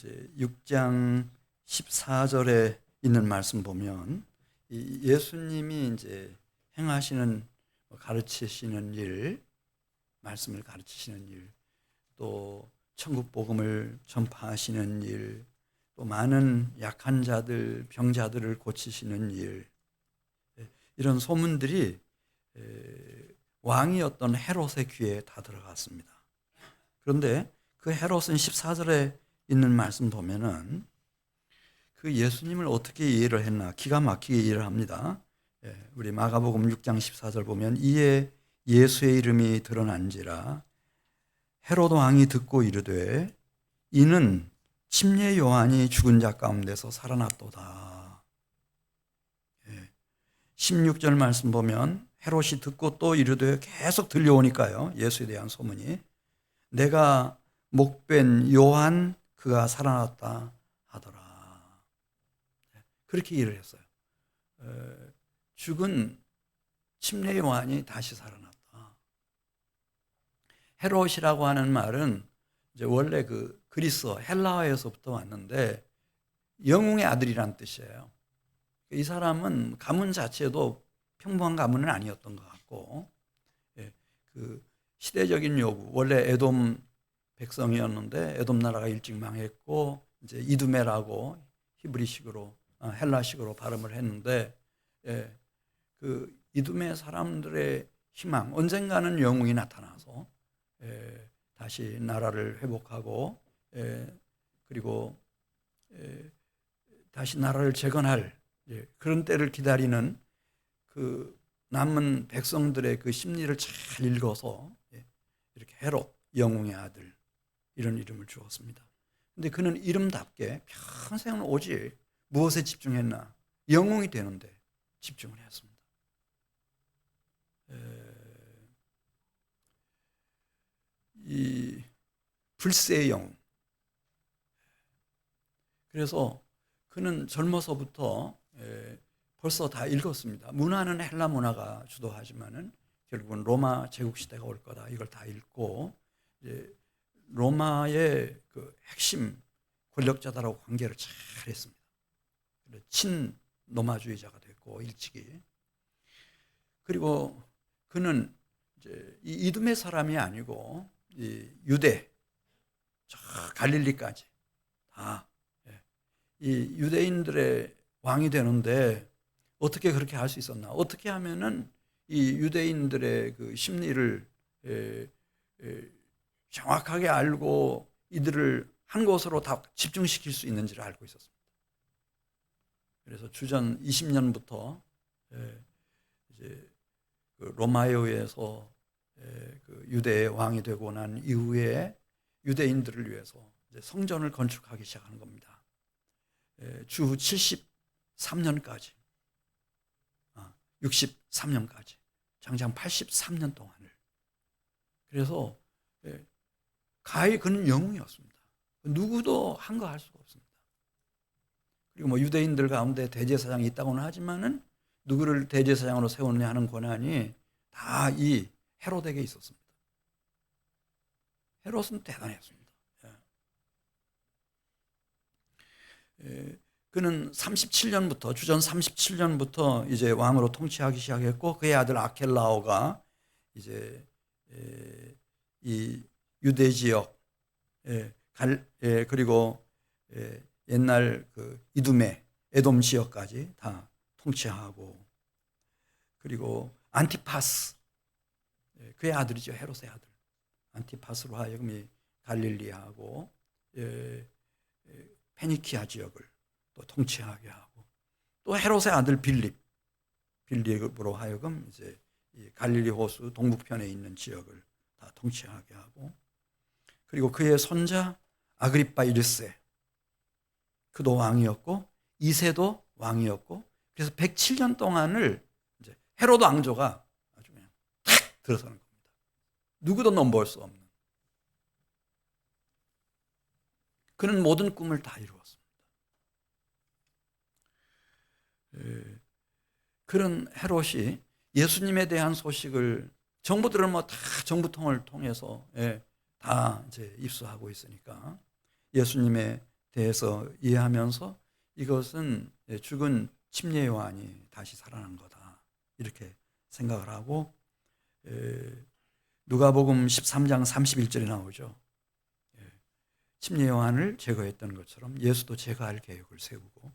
이제 6장 14절에 있는 말씀 보면 예수님이 이제 행하시는 가르치시는 일, 말씀을 가르치시는 일, 또 천국 복음을 전파하시는 일, 또 많은 약한 자들, 병자들을 고치시는 일, 이런 소문들이 왕이었던 헤롯의 귀에 다 들어갔습니다. 그런데 그 헤롯은 14절에 있는 말씀 보면은 그 예수님을 어떻게 이해를 했나 기가 막히게 이해를 합니다. 우리 마가복음 6장 14절 보면 이에 예수의 이름이 드러난지라 헤롯 왕이 듣고 이르되 이는 침례 요한이 죽은 자 가운데서 살아났도다. 16절 말씀 보면 헤롯이 듣고 또 이르되 계속 들려오니까요. 예수에 대한 소문이 내가 목벤 요한 그가 살아났다 하더라. 그렇게 일을 했어요. 죽은 침례 요한이 다시 살아났다. 헤롯이라고 하는 말은 이제 원래 그 그리스어 헬라어에서부터 왔는데 영웅의 아들이란 뜻이에요. 이 사람은 가문 자체도 평범한 가문은 아니었던 것 같고, 그 시대적인 요구, 원래 에돔 백성이었는데 에돔 나라가 일찍 망했고 이제 이두메라고 히브리식으로 헬라식으로 발음을 했는데, 그 이두메 사람들의 희망, 언젠가는 영웅이 나타나서 다시 나라를 회복하고 그리고 다시 나라를 재건할 그런 때를 기다리는 그 남은 백성들의 그 심리를 잘 읽어서 이렇게 헤롯, 영웅의 아들, 이런 이름을 주었습니다. 그런데 그는 이름답게 평생은 오직 무엇에 집중했나? 영웅이 되는데 집중을 했습니다. 이 불세의 영웅. 그래서 그는 젊어서부터 벌써 다 읽었습니다. 문화는 헬라 문화가 주도하지만은 결국은 로마 제국 시대가 올 거다. 이걸 다 읽고 이제 로마의 그 핵심 권력자들하고 관계를 잘 했습니다. 친로마주의자가 됐고 일찍이. 그리고 그는 이제 이 이두메 사람이 아니고 이 유대, 저 갈릴리까지 다 이 유대인들의 왕이 되는데 어떻게 그렇게 할 수 있었나? 어떻게 하면은 이 유대인들의 그 심리를 정확하게 알고 이들을 한 곳으로 다 집중시킬 수 있는지를 알고 있었습니다. 그래서 주전 20년부터 이제 그 로마에 의해서 그 유대의 왕이 되고 난 이후에 유대인들을 위해서 이제 성전을 건축하기 시작하는 겁니다. 주 73년까지, 63년까지, 장장 83년 동안을. 그래서 가히 그는 영웅이었습니다. 누구도 한 거 할 수가 없습니다. 그리고 뭐 유대인들 가운데 대제사장이 있다고는 하지만은 누구를 대제사장으로 세우느냐 하는 권한이 다 이 헤롯에게 있었습니다. 헤롯은 대단했습니다. 그는 37년부터 주전 37년부터 이제 왕으로 통치하기 시작했고 그의 아들 아켈라오가 이제 이 유대 지역 그리고 옛날 그 이두메 에돔 지역까지 다 통치하고 그리고 안티파스 그의 아들이죠. 헤롯의 아들 안티파스로 하여금 이 갈릴리하고 페니키아 지역을 또 통치하게 하고 또 헤롯의 아들 빌립으로 하여금 이제 이 갈릴리 호수 동북편에 있는 지역을 다 통치하게 하고 그리고 그의 손자 아그리파 1세 그도 왕이었고 2세도 왕이었고 그래서 107년 동안을 이제 헤롯 왕조가 아주 그냥 탁 들어서는 겁니다. 누구도 넘볼 수 없는. 그는 모든 꿈을 다 이루었습니다. 그런 헤롯이 예수님에 대한 소식을 정부들은 뭐 다 정부통을 통해서 다 이제 입수하고 있으니까 예수님의 대해서 이해하면서 이것은 죽은 침례 요한이 다시 살아난 거다, 이렇게 생각을 하고, 누가복음 13장 31절에 나오죠. 침례 요한을 제거했던 것처럼 예수도 제거할 계획을 세우고,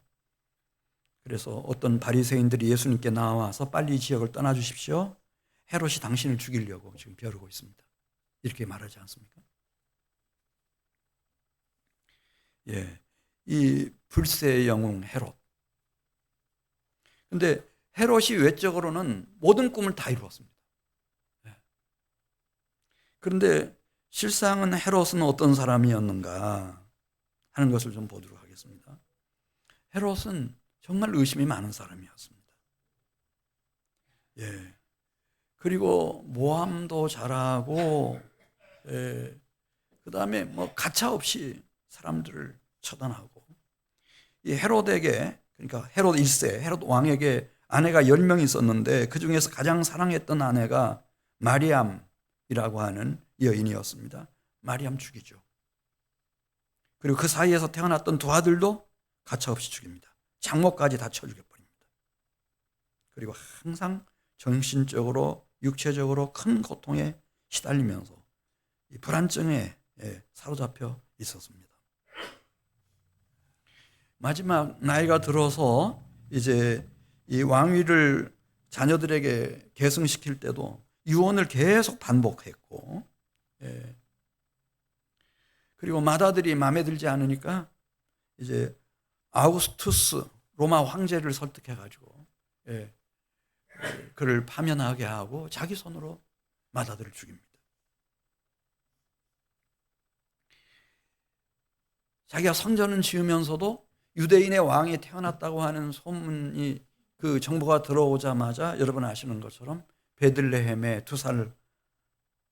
그래서 어떤 바리새인들이 예수님께 나와서 빨리 이 지역을 떠나 주십시오, 헤롯이 당신을 죽이려고 지금 벼르고 있습니다, 이렇게 말하지 않습니까? 이 불세의 영웅 헤롯. 근데 헤롯이 외적으로는 모든 꿈을 다 이루었습니다. 그런데 실상은 헤롯은 어떤 사람이었는가 하는 것을 좀 보도록 하겠습니다. 헤롯은 정말 의심이 많은 사람이었습니다. 그리고 모함도 잘하고, 그 다음에 뭐 가차없이 사람들을 처단하고, 이 헤롯에게, 그러니까 헤롯 1세, 헤롯 왕에게 아내가 10명이 있었는데 그 중에서 가장 사랑했던 아내가 마리암이라고 하는 여인이었습니다. 마리암 죽이죠. 그리고 그 사이에서 태어났던 두 아들도 가차없이 죽입니다. 장모까지 다 쳐 죽여버립니다. 그리고 항상 정신적으로 육체적으로 큰 고통에 시달리면서 이 불안증에 사로잡혀 있었습니다. 마지막 나이가 들어서 이제 이 왕위를 자녀들에게 계승시킬 때도 유언을 계속 반복했고, 그리고 맏아들이 마음에 들지 않으니까 이제 아우구스투스 로마 황제를 설득해가지고 그를 파면하게 하고 자기 손으로 맏아들을 죽입니다. 자기가 성전은 지으면서도 유대인의 왕이 태어났다고 하는 소문이, 그 정보가 들어오자마자 여러분 아시는 것처럼 베들레헴에 2살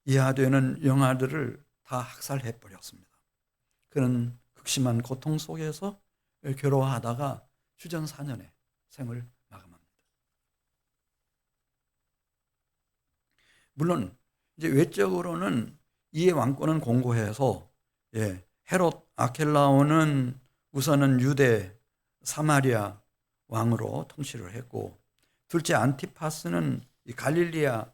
이하 되는 영아들을 다 학살해 버렸습니다. 그는 극심한 고통 속에서 괴로워하다가 주전 4년에 생을 마감합니다. 물론 이제 외적으로는 이의 왕권은 공고해서 헤롯 아켈라오는 우선은 유대 사마리아 왕으로 통치를 했고, 둘째 안티파스는 이 갈릴리와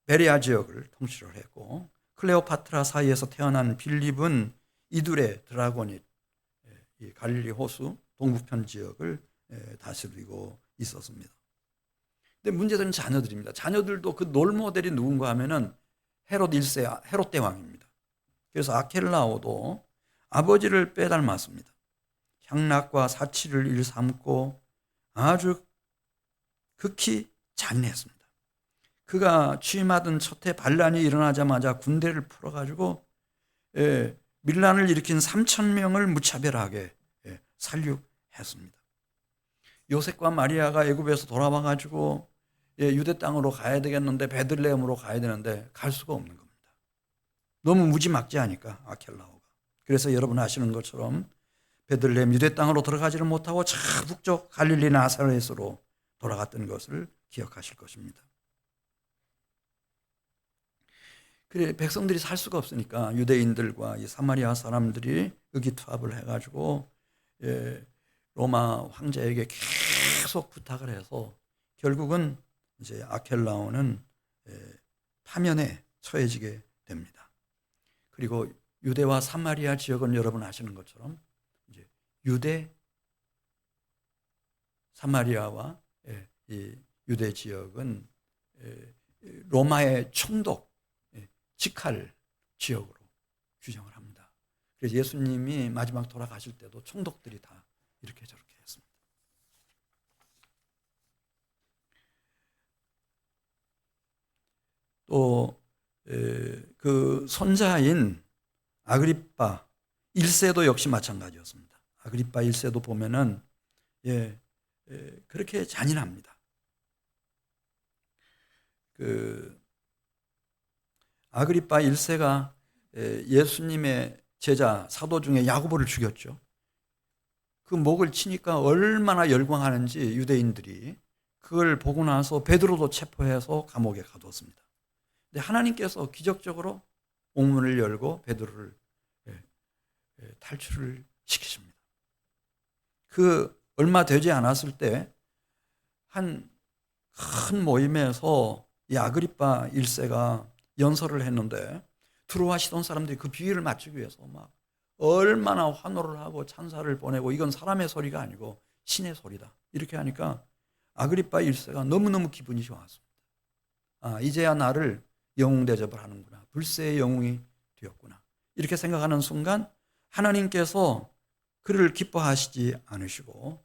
베레아 지역을 통치를 했고, 클레오파트라 사이에서 태어난 빌립은 이두레 드라고닛, 이 갈릴리 호수 동북편 지역을 다스리고 있었습니다. 근데 문제는 자녀들입니다. 자녀들도 그 롤모델이 누군가 하면은 헤롯 1세, 헤롯 대왕입니다. 그래서 아켈라오도 아버지를 빼닮았습니다. 향락과 사치를 일삼고 아주 극히 잔인했습니다. 그가 취임하던 첫해 반란이 일어나자마자 군대를 풀어가지고 밀란을 일으킨 3,000명을 무차별하게 살육했습니다. 요셉과 마리아가 애굽에서 돌아와가지고 유대 땅으로 가야 되겠는데, 베들레헴으로 가야 되는데 갈 수가 없는 겁니다. 너무 무지막지하니까 아켈라오가. 그래서 여러분 아시는 것처럼 베들레헴 유대 땅으로 들어가지를 못하고 저 북쪽 갈릴리 나사렛으로 돌아갔던 것을 기억하실 것입니다. 그래, 백성들이 살 수가 없으니까 유대인들과 이 사마리아 사람들이 의기투합을 해가지고 로마 황제에게 계속 부탁을 해서 결국은 이제 아켈라오는 파면에 처해지게 됩니다. 그리고 유대와 사마리아 지역은 여러분 아시는 것처럼 이제 유대 사마리아와 이 유대 지역은 로마의 총독 직할 지역으로 규정을 합니다. 그래서 예수님이 마지막 돌아가실 때도 총독들이 다 이렇게 저렇게 했습니다. 또 그 손자인 아그리빠 1세도 역시 마찬가지였습니다. 아그리빠 1세도 보면은 그렇게 잔인합니다. 그 아그리빠 1세가 예수님의 제자 사도 중에 야고보를 죽였죠. 그 목을 치니까 얼마나 열광하는지 유대인들이 그걸 보고 나서 베드로도 체포해서 감옥에 가두었습니다. 근데 하나님께서 기적적으로 옥문을 열고 베드로를 탈출을 시키십니다. 그 얼마 되지 않았을 때 한 큰 모임에서 이 아그리파 1세가 연설을 했는데 들어와시던 사람들이 그 비위를 맞추기 위해서 막 얼마나 환호를 하고 찬사를 보내고 이건 사람의 소리가 아니고 신의 소리다. 이렇게 하니까 아그리파 1세가 너무너무 기분이 좋았습니다. 아, 이제야 나를 영웅 대접을 하는구나. 불세의 영웅이 되었구나. 이렇게 생각하는 순간 하나님께서 그를 기뻐하시지 않으시고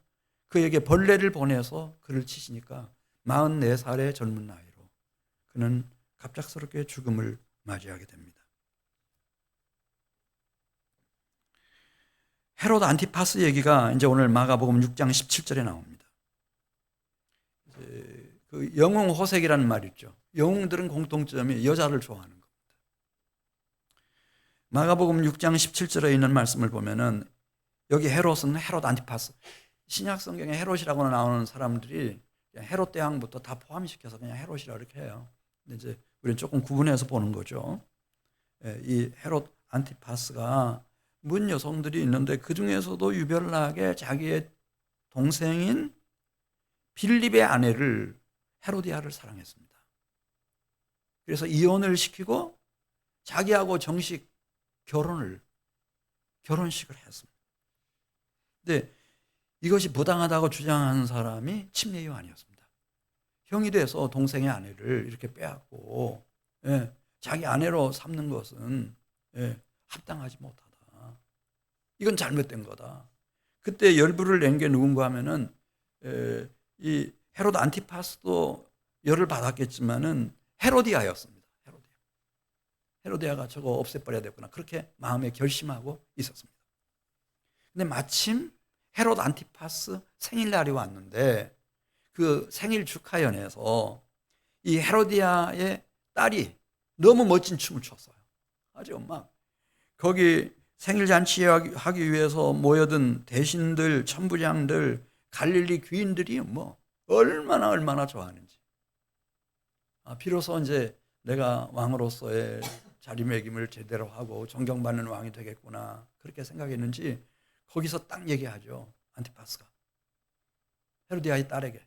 그에게 벌레를 보내서 그를 치시니까 44살의 젊은 나이로 그는 갑작스럽게 죽음을 맞이하게 됩니다. 헤롯 안티파스 얘기가 이제 오늘 마가복음 6장 17절에 나옵니다. 그 영웅 호색이라는 말 있죠. 영웅들은 공통점이 여자를 좋아하는 겁니다. 마가복음 6장 17절에 있는 말씀을 보면은 여기 헤롯은 헤롯 안티파스. 신약 성경에 헤롯이라고 나오는 사람들이 헤롯 대왕부터 다 포함시켜서 그냥 헤롯이라 이렇게 해요. 근데 이제 우리는 조금 구분해서 보는 거죠. 이 헤롯 안티파스가 문 여성들이 있는데 그 중에서도 유별나게 자기의 동생인 빌립의 아내를 헤로디아를 사랑했습니다. 그래서 이혼을 시키고 자기하고 정식 결혼식을 했습니다. 근데 이것이 부당하다고 주장하는 사람이 침례 요한이었습니다. 형이 돼서 동생의 아내를 이렇게 빼앗고 자기 아내로 삼는 것은 합당하지 못하다. 이건 잘못된 거다. 그때 열불을 낸 게 누군가 하면은 이 헤롯 안티파스도 열을 받았겠지만은 헤로디아였습니다. 헤로디아가 저거 없애버려야 되구나. 그렇게 마음에 결심하고 있었습니다. 근데 마침 헤롯 안티파스 생일날이 왔는데 그 생일 축하 연회에서 이 헤로디아의 딸이 너무 멋진 춤을 췄어요. 아주 막 거기 생일 잔치하기 위해서 모여든 대신들, 천부장들, 갈릴리 귀인들이 뭐 얼마나 좋아하는지. 비로소 이제 내가 왕으로서의 자리매김을 제대로 하고 존경받는 왕이 되겠구나 그렇게 생각했는지 거기서 딱 얘기하죠. 안티파스가 헤로디아의 딸에게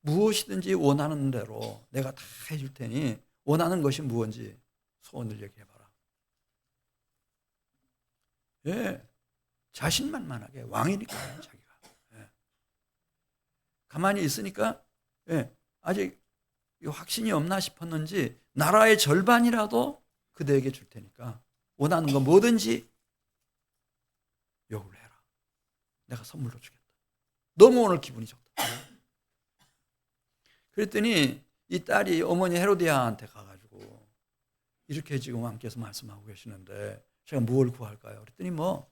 무엇이든지 원하는 대로 내가 다 해줄 테니 원하는 것이 무엇인지 소원을 얘기해봐라. 자신만만하게 왕이니까요, 자기가. 가만히 있으니까 아직 확신이 없나 싶었는지 나라의 절반이라도 그대에게 줄 테니까 원하는 거 뭐든지 요구를 해라. 내가 선물로 주겠다. 너무 오늘 기분이 좋다. 그랬더니 이 딸이 어머니 헤로디아한테 가가지고 이렇게 지금 왕께서 말씀하고 계시는데 제가 뭘 구할까요? 그랬더니 뭐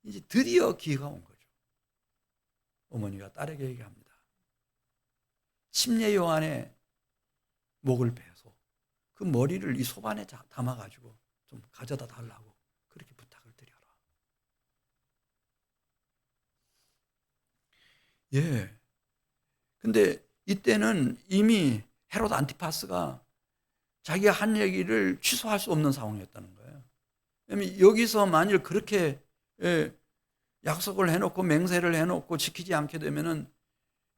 이제 드디어 기회가 온 거죠. 어머니가 딸에게 얘기합니다. 침례 요한의 목을 베서 그 머리를 이 소반에 담아가지고 좀 가져다 달라고 그렇게 부탁을 드려라. 근데 이때는 이미 헤롯 안티파스가 자기가 한 얘기를 취소할 수 없는 상황이었다는 거예요. 왜냐하면 여기서 만일 그렇게 약속을 해놓고 맹세를 해놓고 지키지 않게 되면은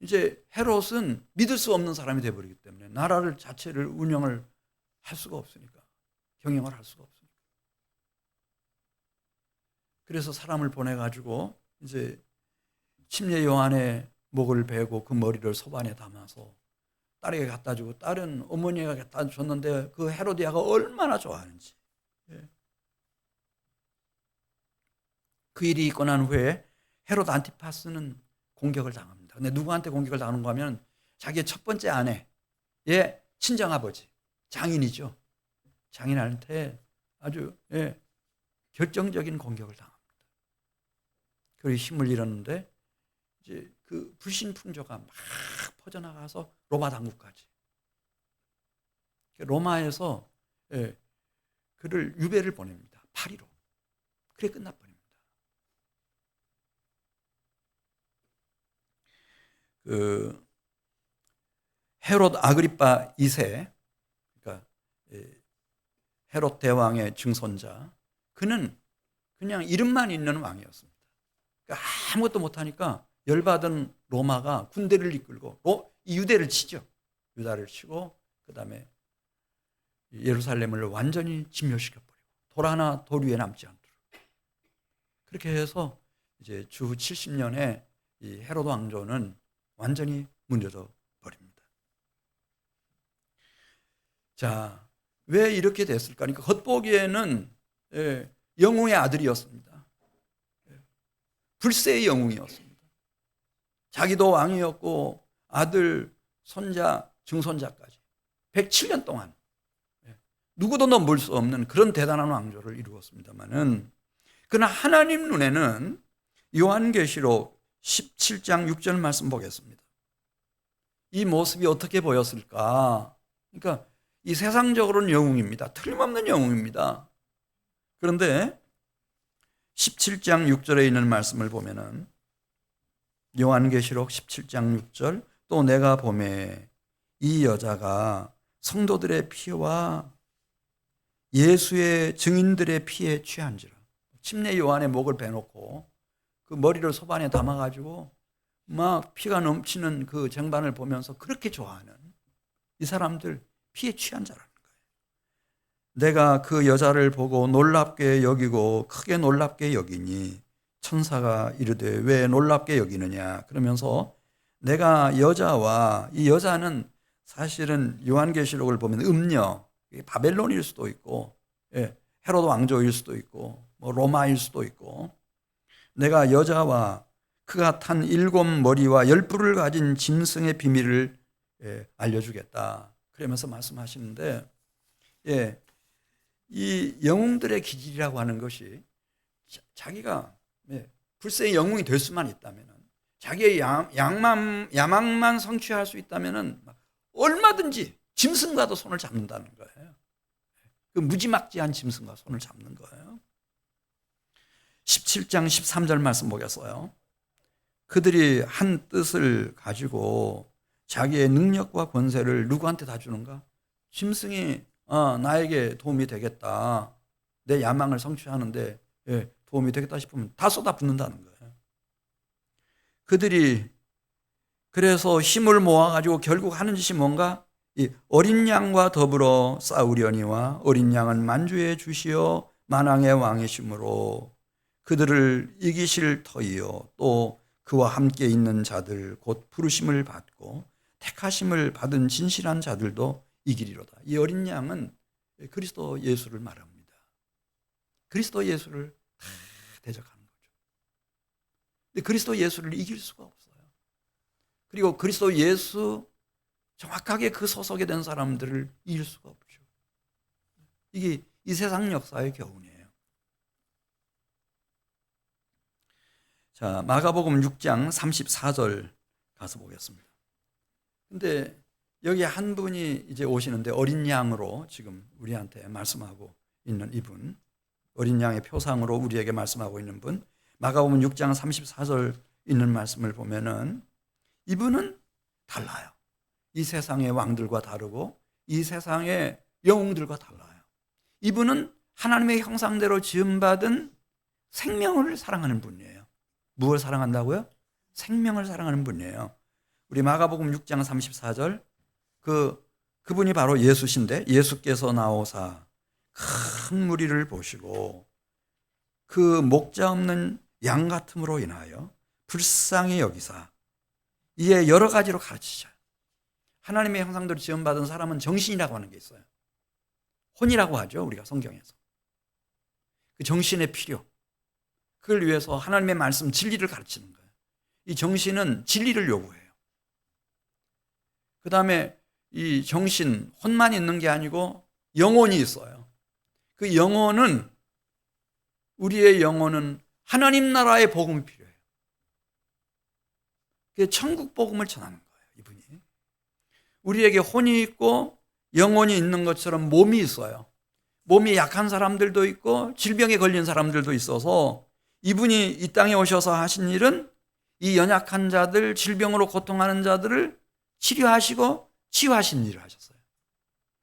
이제 헤롯은 믿을 수 없는 사람이 되어버리기 때문에 나라를 자체를 운영을 할 수가 없으니까 경영을 할 수가 없으니까 그래서 사람을 보내가지고 이제 침례 요한의 목을 베고 그 머리를 소반에 담아서 딸에게 갖다 주고 딸은 어머니가 갖다 줬는데 그 헤로디아가 얼마나 좋아하는지 그 일이 있고 난 후에 헤롯 안티파스는 공격을 당합니다. 근데 누구한테 공격을 당하는가 하면 자기의 첫 번째 아내의 친정아버지 장인이죠. 장인한테 아주 결정적인 공격을 당합니다. 그리고 힘을 잃었는데 이제 그 불신 풍조가 막 퍼져나가서 로마 당국까지. 로마에서 그를 유배를 보냅니다. 파리로. 그래 끝나버립니다. 그 헤롯 아그리파 2세, 그러니까 헤롯 대왕의 증손자, 그는 그냥 이름만 있는 왕이었습니다. 그러니까 아무것도 못하니까 열받은 로마가 군대를 이끌고 이 유대를 치죠. 유다를 치고 그 다음에 예루살렘을 완전히 진멸시켜버리고 돌 하나 돌 위에 남지 않도록. 그렇게 해서 이제 주 70년에 이 헤로드 왕조는 완전히 무너져 버립니다. 자, 왜 이렇게 됐을까? 그러니까 겉보기에는 영웅의 아들이었습니다. 불세의 영웅이었습니다. 자기도 왕이었고 아들, 손자, 증손자까지 107년 동안 누구도 넘볼 수 없는 그런 대단한 왕조를 이루었습니다만은, 그러나 하나님 눈에는 요한계시록 17장 6절 말씀 보겠습니다. 이 모습이 어떻게 보였을까? 그러니까 이 세상적으로는 영웅입니다. 틀림없는 영웅입니다. 그런데 17장 6절에 있는 말씀을 보면은, 요한계시록 17장 6절, 또 내가 보매 이 여자가 성도들의 피와 예수의 증인들의 피에 취한지라. 침례 요한의 목을 베놓고 그 머리를 소반에 담아가지고 막 피가 넘치는 그 쟁반을 보면서 그렇게 좋아하는 이 사람들 피에 취한 자라는 거예요. 내가 그 여자를 보고 놀랍게 여기고 크게 놀랍게 여기니, 천사가 이르되 왜 놀랍게 여기느냐 그러면서, 내가 여자와, 이 여자는 사실은 요한계시록을 보면 음녀, 바벨론일 수도 있고 헤로드 왕조일 수도 있고 뭐 로마일 수도 있고, 내가 여자와 그가 탄 7머리와 10뿔을 가진 짐승의 비밀을 알려주겠다 그러면서 말씀하시는데, 이 영웅들의 기질이라고 하는 것이 자기가 불세의 영웅이 될 수만 있다면, 자기의 야망만 성취할 수 있다면 얼마든지 짐승과도 손을 잡는다는 거예요. 그 무지막지한 짐승과 손을 잡는 거예요. 17장 13절 말씀 보겠어요. 그들이 한 뜻을 가지고 자기의 능력과 권세를 누구한테 다 주는가? 짐승이 나에게 도움이 되겠다, 내 야망을 성취하는데 도움이 되겠다 싶으면 다 쏟아붓는다는 거예요. 그들이 그래서 힘을 모아가지고 결국 하는 짓이 뭔가? 이 어린 양과 더불어 싸우려니와 어린 양은 만주의 주시어 만왕의 왕이시므로 그들을 이기실 터이요 또 그와 함께 있는 자들 곧 부르심을 받고 택하심을 받은 진실한 자들도 이기리로다. 이 어린 양은 그리스도 예수를 말합니다. 그리스도 예수를 다 대적하는 거죠. 근데 그리스도 예수를 이길 수가 없어요. 그리고 그리스도 예수 정확하게 그 소속에 된 사람들을 이길 수가 없죠. 이게 이 세상 역사의 교훈이에요. 자, 마가복음 6장 34절 가서 보겠습니다. 근데 여기 한 분이 이제 오시는데, 어린 양으로 지금 우리한테 말씀하고 있는 이분, 어린 양의 표상으로 우리에게 말씀하고 있는 분, 마가복음 6장 34절 있는 말씀을 보면은 이분은 달라요. 이 세상의 왕들과 다르고 이 세상의 영웅들과 달라요. 이분은 하나님의 형상대로 지음받은 생명을 사랑하는 분이에요. 무엇을 사랑한다고요? 생명을 사랑하는 분이에요. 우리 마가복음 6장 34절, 그분이 바로 예수신데, 예수께서 나오사 큰 무리를 보시고 그 목자 없는 양 같음으로 인하여 불쌍히 여기사 이에 여러 가지로 가르치셔요. 하나님의 형상대로 지음받은 사람은 정신이라고 하는 게 있어요. 혼이라고 하죠, 우리가 성경에서. 그 정신의 필요, 그걸 위해서 하나님의 말씀 진리를 가르치는 거예요. 이 정신은 진리를 요구해요. 그 다음에 이 정신, 혼만 있는 게 아니고 영혼이 있어요. 그 영혼은, 우리의 영혼은 하나님 나라의 복음이 필요해요. 그게 천국 복음을 전하는 거예요, 이분이. 우리에게 혼이 있고 영혼이 있는 것처럼 몸이 있어요. 몸이 약한 사람들도 있고 질병에 걸린 사람들도 있어서 이분이 이 땅에 오셔서 하신 일은 이 연약한 자들, 질병으로 고통하는 자들을 치료하시고 치유하신 일을 하셨어요.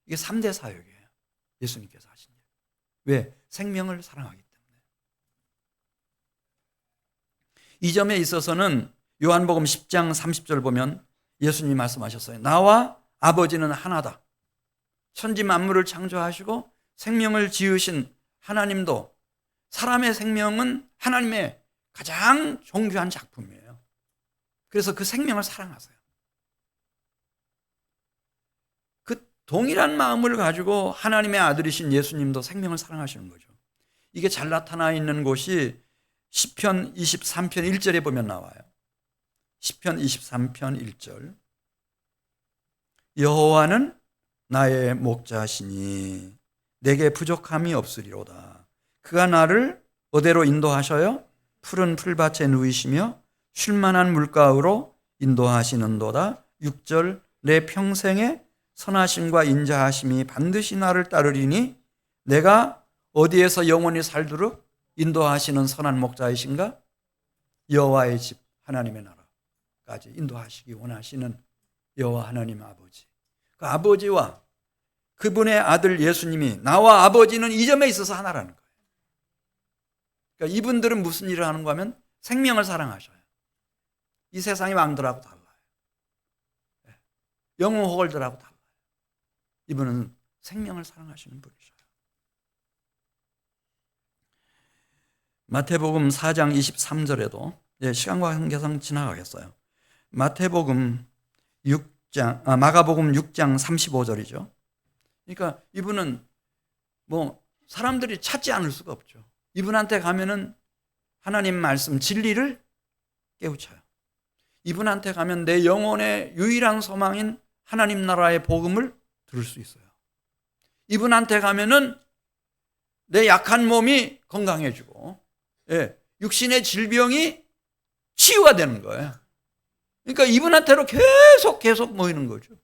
이게 3대 사역이에요. 예수님께서 하신 일. 왜? 생명을 사랑하기 때문에. 이 점에 있어서는 요한복음 10장 30절 보면 예수님이 말씀하셨어요. 나와 아버지는 하나다. 천지 만물을 창조하시고 생명을 지으신 하나님도 사람의 생명은 하나님의 가장 존귀한 작품이에요. 그래서 그 생명을 사랑하세요. 그 동일한 마음을 가지고 하나님의 아들이신 예수님도 생명을 사랑하시는 거죠. 이게 잘 나타나 있는 곳이 시편 23편 1절에 보면 나와요. 시편 23편 1절. 여호와는 나의 목자시니 내게 부족함이 없으리로다. 그가 나를 어디로 인도하셔요? 푸른 풀밭에 누이시며 쉴만한 물가로 인도하시는도다. 6절. 내 평생에 선하심과 인자하심이 반드시 나를 따르리니 내가 어디에서 영원히 살도록 인도하시는 선한 목자이신가? 여호와의 집 하나님의 나라까지 인도하시기 원하시는 여호와 하나님 아버지. 그 아버지와 그분의 아들 예수님이 나와 아버지는 이 점에 있어서 하나라는 거예요. 그러니까 이분들은 무슨 일을 하는가 하면 생명을 사랑하셔요. 이 세상의 왕들하고 달라요. 영웅 호걸들하고 달라요. 이분은 생명을 사랑하시는 분이셔요. 마태복음 4장 23절에도 시간과 관계상 지나가겠어요. 마가복음 6장 35절이죠. 그러니까 이분은 뭐 사람들이 찾지 않을 수가 없죠. 이분한테 가면은 하나님 말씀 진리를 깨우쳐요. 이분한테 가면 내 영혼의 유일한 소망인 하나님 나라의 복음을 들을 수 있어요. 이분한테 가면은 내 약한 몸이 건강해지고, 육신의 질병이 치유가 되는 거예요. 그러니까 이분한테로 계속 모이는 거죠.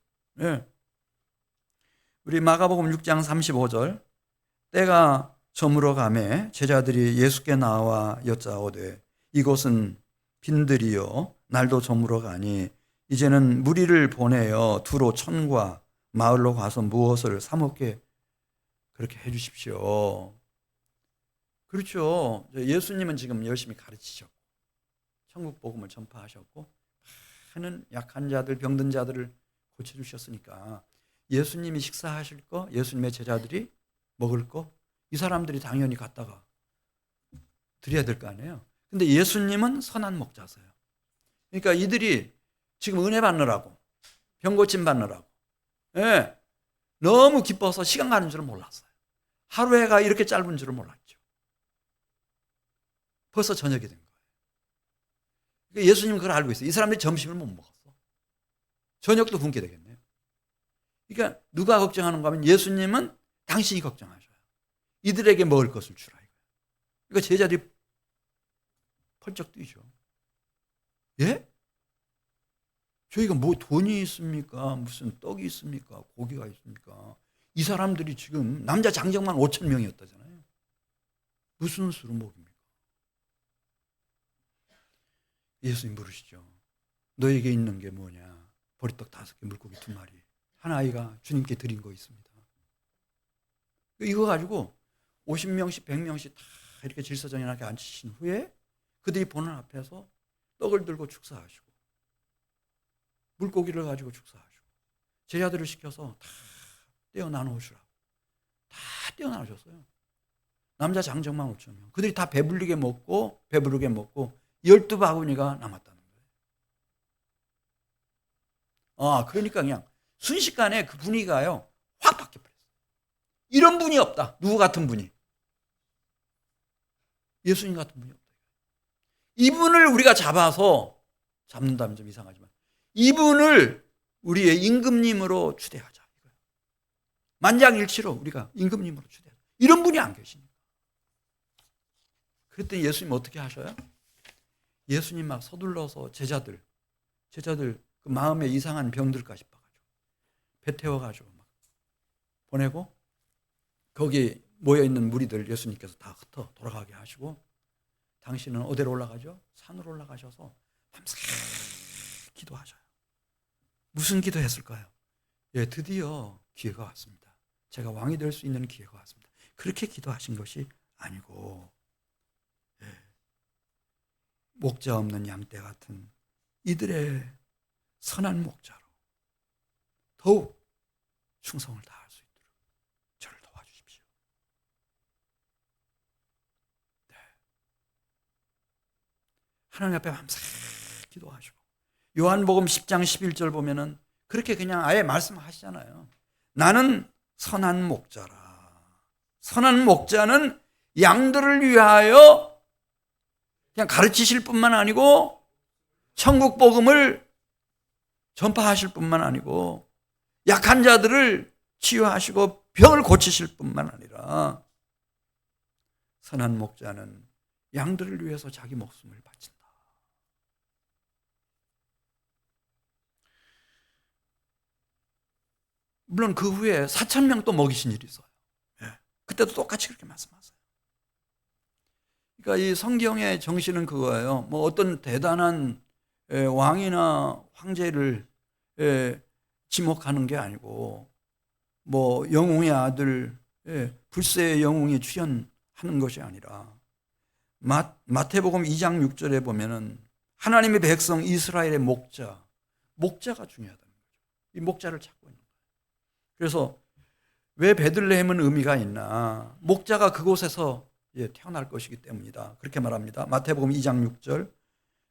우리 마가복음 6장 35절. 때가 저물어 가매 제자들이 예수께 나와 여짜오되 이곳은 빈들이요 날도 저물어 가니 이제는 무리를 보내어 두로 촌과 마을로 가서 무엇을 사 먹게 그렇게 해 주십시오. 그렇죠. 예수님은 지금 열심히 가르치셨고 천국 복음을 전파하셨고 많은 약한 자들, 병든 자들을 고쳐주셨으니까 예수님이 식사하실 거, 예수님의 제자들이 먹을 거, 이 사람들이 당연히 갖다가 드려야 될 거 아니에요. 근데 예수님은 선한 목자세요. 그러니까 이들이 지금 은혜 받느라고, 병 고침 받느라고, 너무 기뻐서 시간 가는 줄은 몰랐어요. 하루 해가 이렇게 짧은 줄은 몰랐죠. 벌써 저녁이 된 거예요. 그러니까 예수님은 그걸 알고 있어요. 이 사람들이 점심을 못 먹었어. 저녁도 굶게 되겠네요. 그러니까 누가 걱정하는가 하면 예수님은 당신이 걱정하셔요. 이들에게 먹을 것을 주라. 그러니까 제자들이 펄쩍 뛰죠. 예? 저희가 뭐 돈이 있습니까? 무슨 떡이 있습니까? 고기가 있습니까? 이 사람들이 지금 남자 장정만 5천 명이었다잖아요. 무슨 수로 먹입니까? 예수님 물으시죠. 너에게 있는 게 뭐냐? 보리떡 5개, 물고기 2마리. 한 아이가 주님께 드린 거 있습니다. 이거 가지고 50명씩 100명씩 다 이렇게 질서정연하게 앉히신 후에 그들이 보는 앞에서 떡을 들고 축사하시고 물고기를 가지고 축사하시고 제자들을 시켜서 다 떼어 나누시라고 다 떼어 나누셨어요. 남자 장정만 5천 명. 그들이 다 배부르게 먹고 12바구니가 남았다는 거예요. 그러니까 그냥 순식간에 그 분위기가요 확 바뀌어버렸어요. 이런 분이 없다. 누구 같은 분이? 예수님 같은 분이 없다. 이분을 우리가 잡는다면 좀 이상하지만 이분을 우리의 임금님으로 추대하자. 만장일치로 우리가 임금님으로 추대하자. 이런 분이 안 계십니까? 그랬더니 예수님 어떻게 하셔요? 예수님 막 서둘러서 제자들 그 마음에 이상한 병들까지 봐가지고 배 태워가지고 막 보내고 거기 모여있는 무리들 예수님께서 다 흩어 돌아가게 하시고 당신은 어디로 올라가죠? 산으로 올라가셔서 밤새 기도하셔요. 무슨 기도했을까요? 드디어 기회가 왔습니다. 제가 왕이 될 수 있는 기회가 왔습니다. 그렇게 기도하신 것이 아니고 목자 없는 양떼 같은 이들의 선한 목자로 더욱 충성을 다할 수 있도록 저를 도와주십시오. 네. 하나님 앞에 밤새 기도하시고 요한복음 10장 11절 보면은 그렇게 그냥 아예 말씀하시잖아요. 나는 선한 목자라. 선한 목자는 양들을 위하여 그냥 가르치실 뿐만 아니고 천국 복음을 전파하실 뿐만 아니고 약한 자들을 치유하시고 병을 고치실 뿐만 아니라 선한 목자는 양들을 위해서 자기 목숨을 바친다. 물론 그 후에 4,000명 또 먹이신 일이 있어요. 그때도 똑같이 그렇게 말씀하세요. 그러니까 이 성경의 정신은 그거예요. 뭐 어떤 대단한 왕이나 황제를 지목하는 게 아니고 뭐 영웅의 아들, 불세의 영웅이 출현하는 것이 아니라 마태복음 2장 6절에 보면은 하나님의 백성 이스라엘의 목자가 중요하다는 거죠. 이 목자를 찾고 있는 거예요. 그래서 왜 베들레헴은 의미가 있나? 목자가 그곳에서 태어날 것이기 때문이다. 그렇게 말합니다. 마태복음 2장 6절.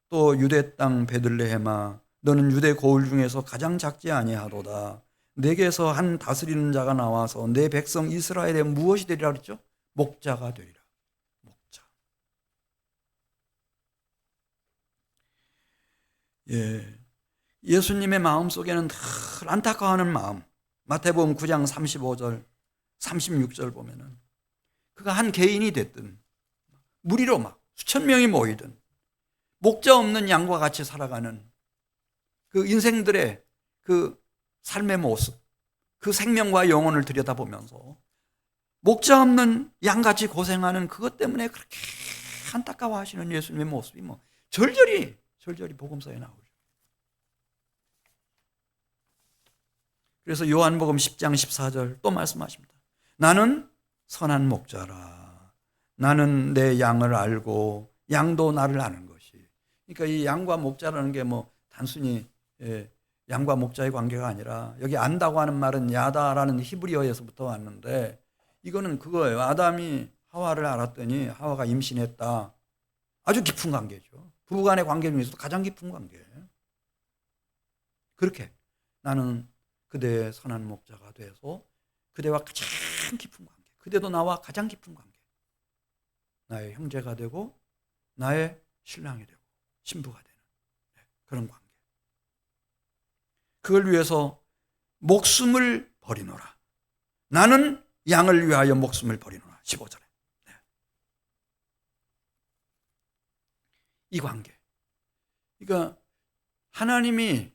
또 유대 땅 베들레헴아 너는 유대 고을 중에서 가장 작지 아니하도다. 내게서 한 다스리는 자가 나와서 내 백성 이스라엘에 무엇이 되리라 그랬죠? 목자가 되리라. 목자. 예수님의 마음속에는 늘 안타까워하는 마음. 마태복음 9장 35절, 36절 보면은 그가 한 개인이 됐든 무리로 막 수천 명이 모이든 목자 없는 양과 같이 살아가는 그 인생들의 그 삶의 모습, 그 생명과 영혼을 들여다보면서 목자 없는 양같이 고생하는 그것 때문에 그렇게 안타까워하시는 예수님의 모습이 뭐 절절히 복음서에 나오죠. 그래서 요한복음 10장 14절 또 말씀하십니다. 나는 선한 목자라. 나는 내 양을 알고 양도 나를 아는 것이. 그러니까 이 양과 목자라는 게 뭐 단순히 양과 목자의 관계가 아니라 여기 안다고 하는 말은 야다라는 히브리어에서부터 왔는데 이거는 그거예요. 아담이 하와를 알았더니 하와가 임신했다. 아주 깊은 관계죠. 부부간의 관계 중에서도 가장 깊은 관계예요. 그렇게 나는 그대의 선한 목자가 돼서 그대와 가장 깊은 관계, 그대도 나와 가장 깊은 관계, 나의 형제가 되고 나의 신랑이 되고 신부가 되는 그런 관계. 그걸 위해서 목숨을 버리노라. 나는 양을 위하여 목숨을 버리노라. 15절에. 이 관계. 그러니까 하나님이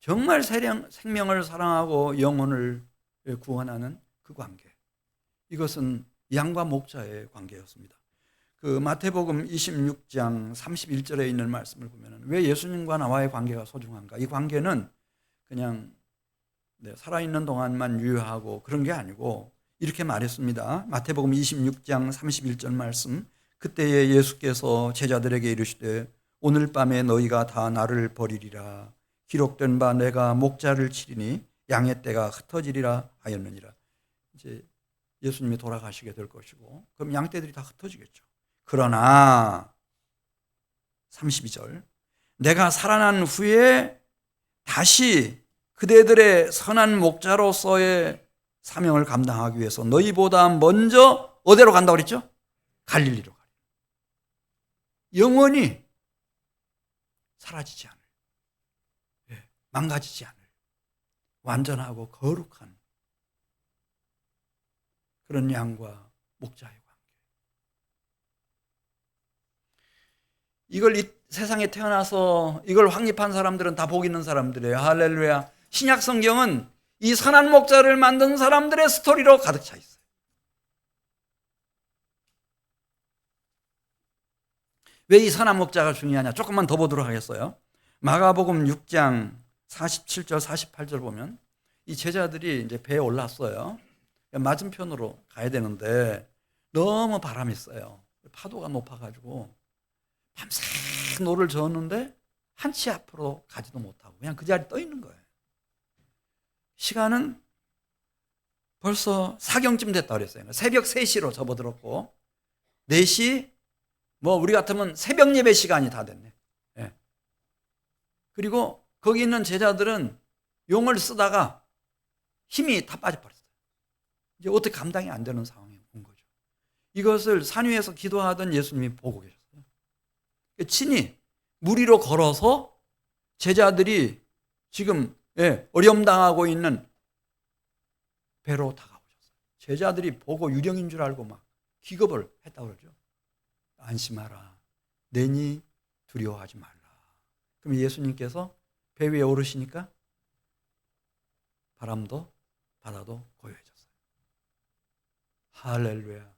정말 생명을 사랑하고 영혼을 구원하는 그 관계. 이것은 양과 목자의 관계였습니다. 그 마태복음 26장 31절에 있는 말씀을 보면 왜 예수님과 나와의 관계가 소중한가? 이 관계는 그냥 살아있는 동안만 유효하고 그런 게 아니고 이렇게 말했습니다. 마태복음 26장 31절 말씀. 그때에 예수께서 제자들에게 이르시되 오늘 밤에 너희가 다 나를 버리리라. 기록된 바 내가 목자를 치리니 양의 떼가 흩어지리라 하였느니라. 이제 예수님이 돌아가시게 될 것이고 그럼 양떼들이 다 흩어지겠죠. 그러나 32절 내가 살아난 후에 다시 그대들의 선한 목자로서의 사명을 감당하기 위해서 너희보다 먼저 어디로 간다고 그랬죠? 갈릴리로 가리라. 영원히 사라지지 않을, 망가지지 않을 완전하고 거룩한 그런 양과 목자의 관계. 이걸 이 세상에 태어나서 이걸 확립한 사람들은 다 복 있는 사람들이에요. 할렐루야. 신약 성경은 이 선한 목자를 만든 사람들의 스토리로 가득 차 있어요. 왜 이 선한 목자가 중요하냐? 조금만 더 보도록 하겠어요. 마가복음 6장 47절 48절 보면 이 제자들이 이제 배에 올랐어요. 맞은편으로 가야 되는데 너무 바람이 세요. 파도가 높아가지고 밤새 노를 저었는데 한 치 앞으로 가지도 못하고 그냥 그 자리에 떠 있는 거예요. 시간은 벌써 사경쯤 됐다 그랬어요. 새벽 3시로 접어들었고 4시 뭐 우리 같으면 새벽 예배 시간이 다 됐네. 예. 그리고 거기 있는 제자들은 용을 쓰다가 힘이 다 빠져버렸어요. 이제 어떻게 감당이 안 되는 상황에 온 거죠. 이것을 산 위에서 기도하던 예수님이 보고 계셨어요. 친히 물 위로 걸어서 제자들이 지금 어려움당하고 있는 배로 다가오셨어요. 제자들이 보고 유령인 줄 알고 막 기겁을 했다고 그러죠. 안심하라. 내니 두려워하지 말라. 그럼 예수님께서 배 위에 오르시니까 바람도 바다도 고요해졌어요. 할렐루야.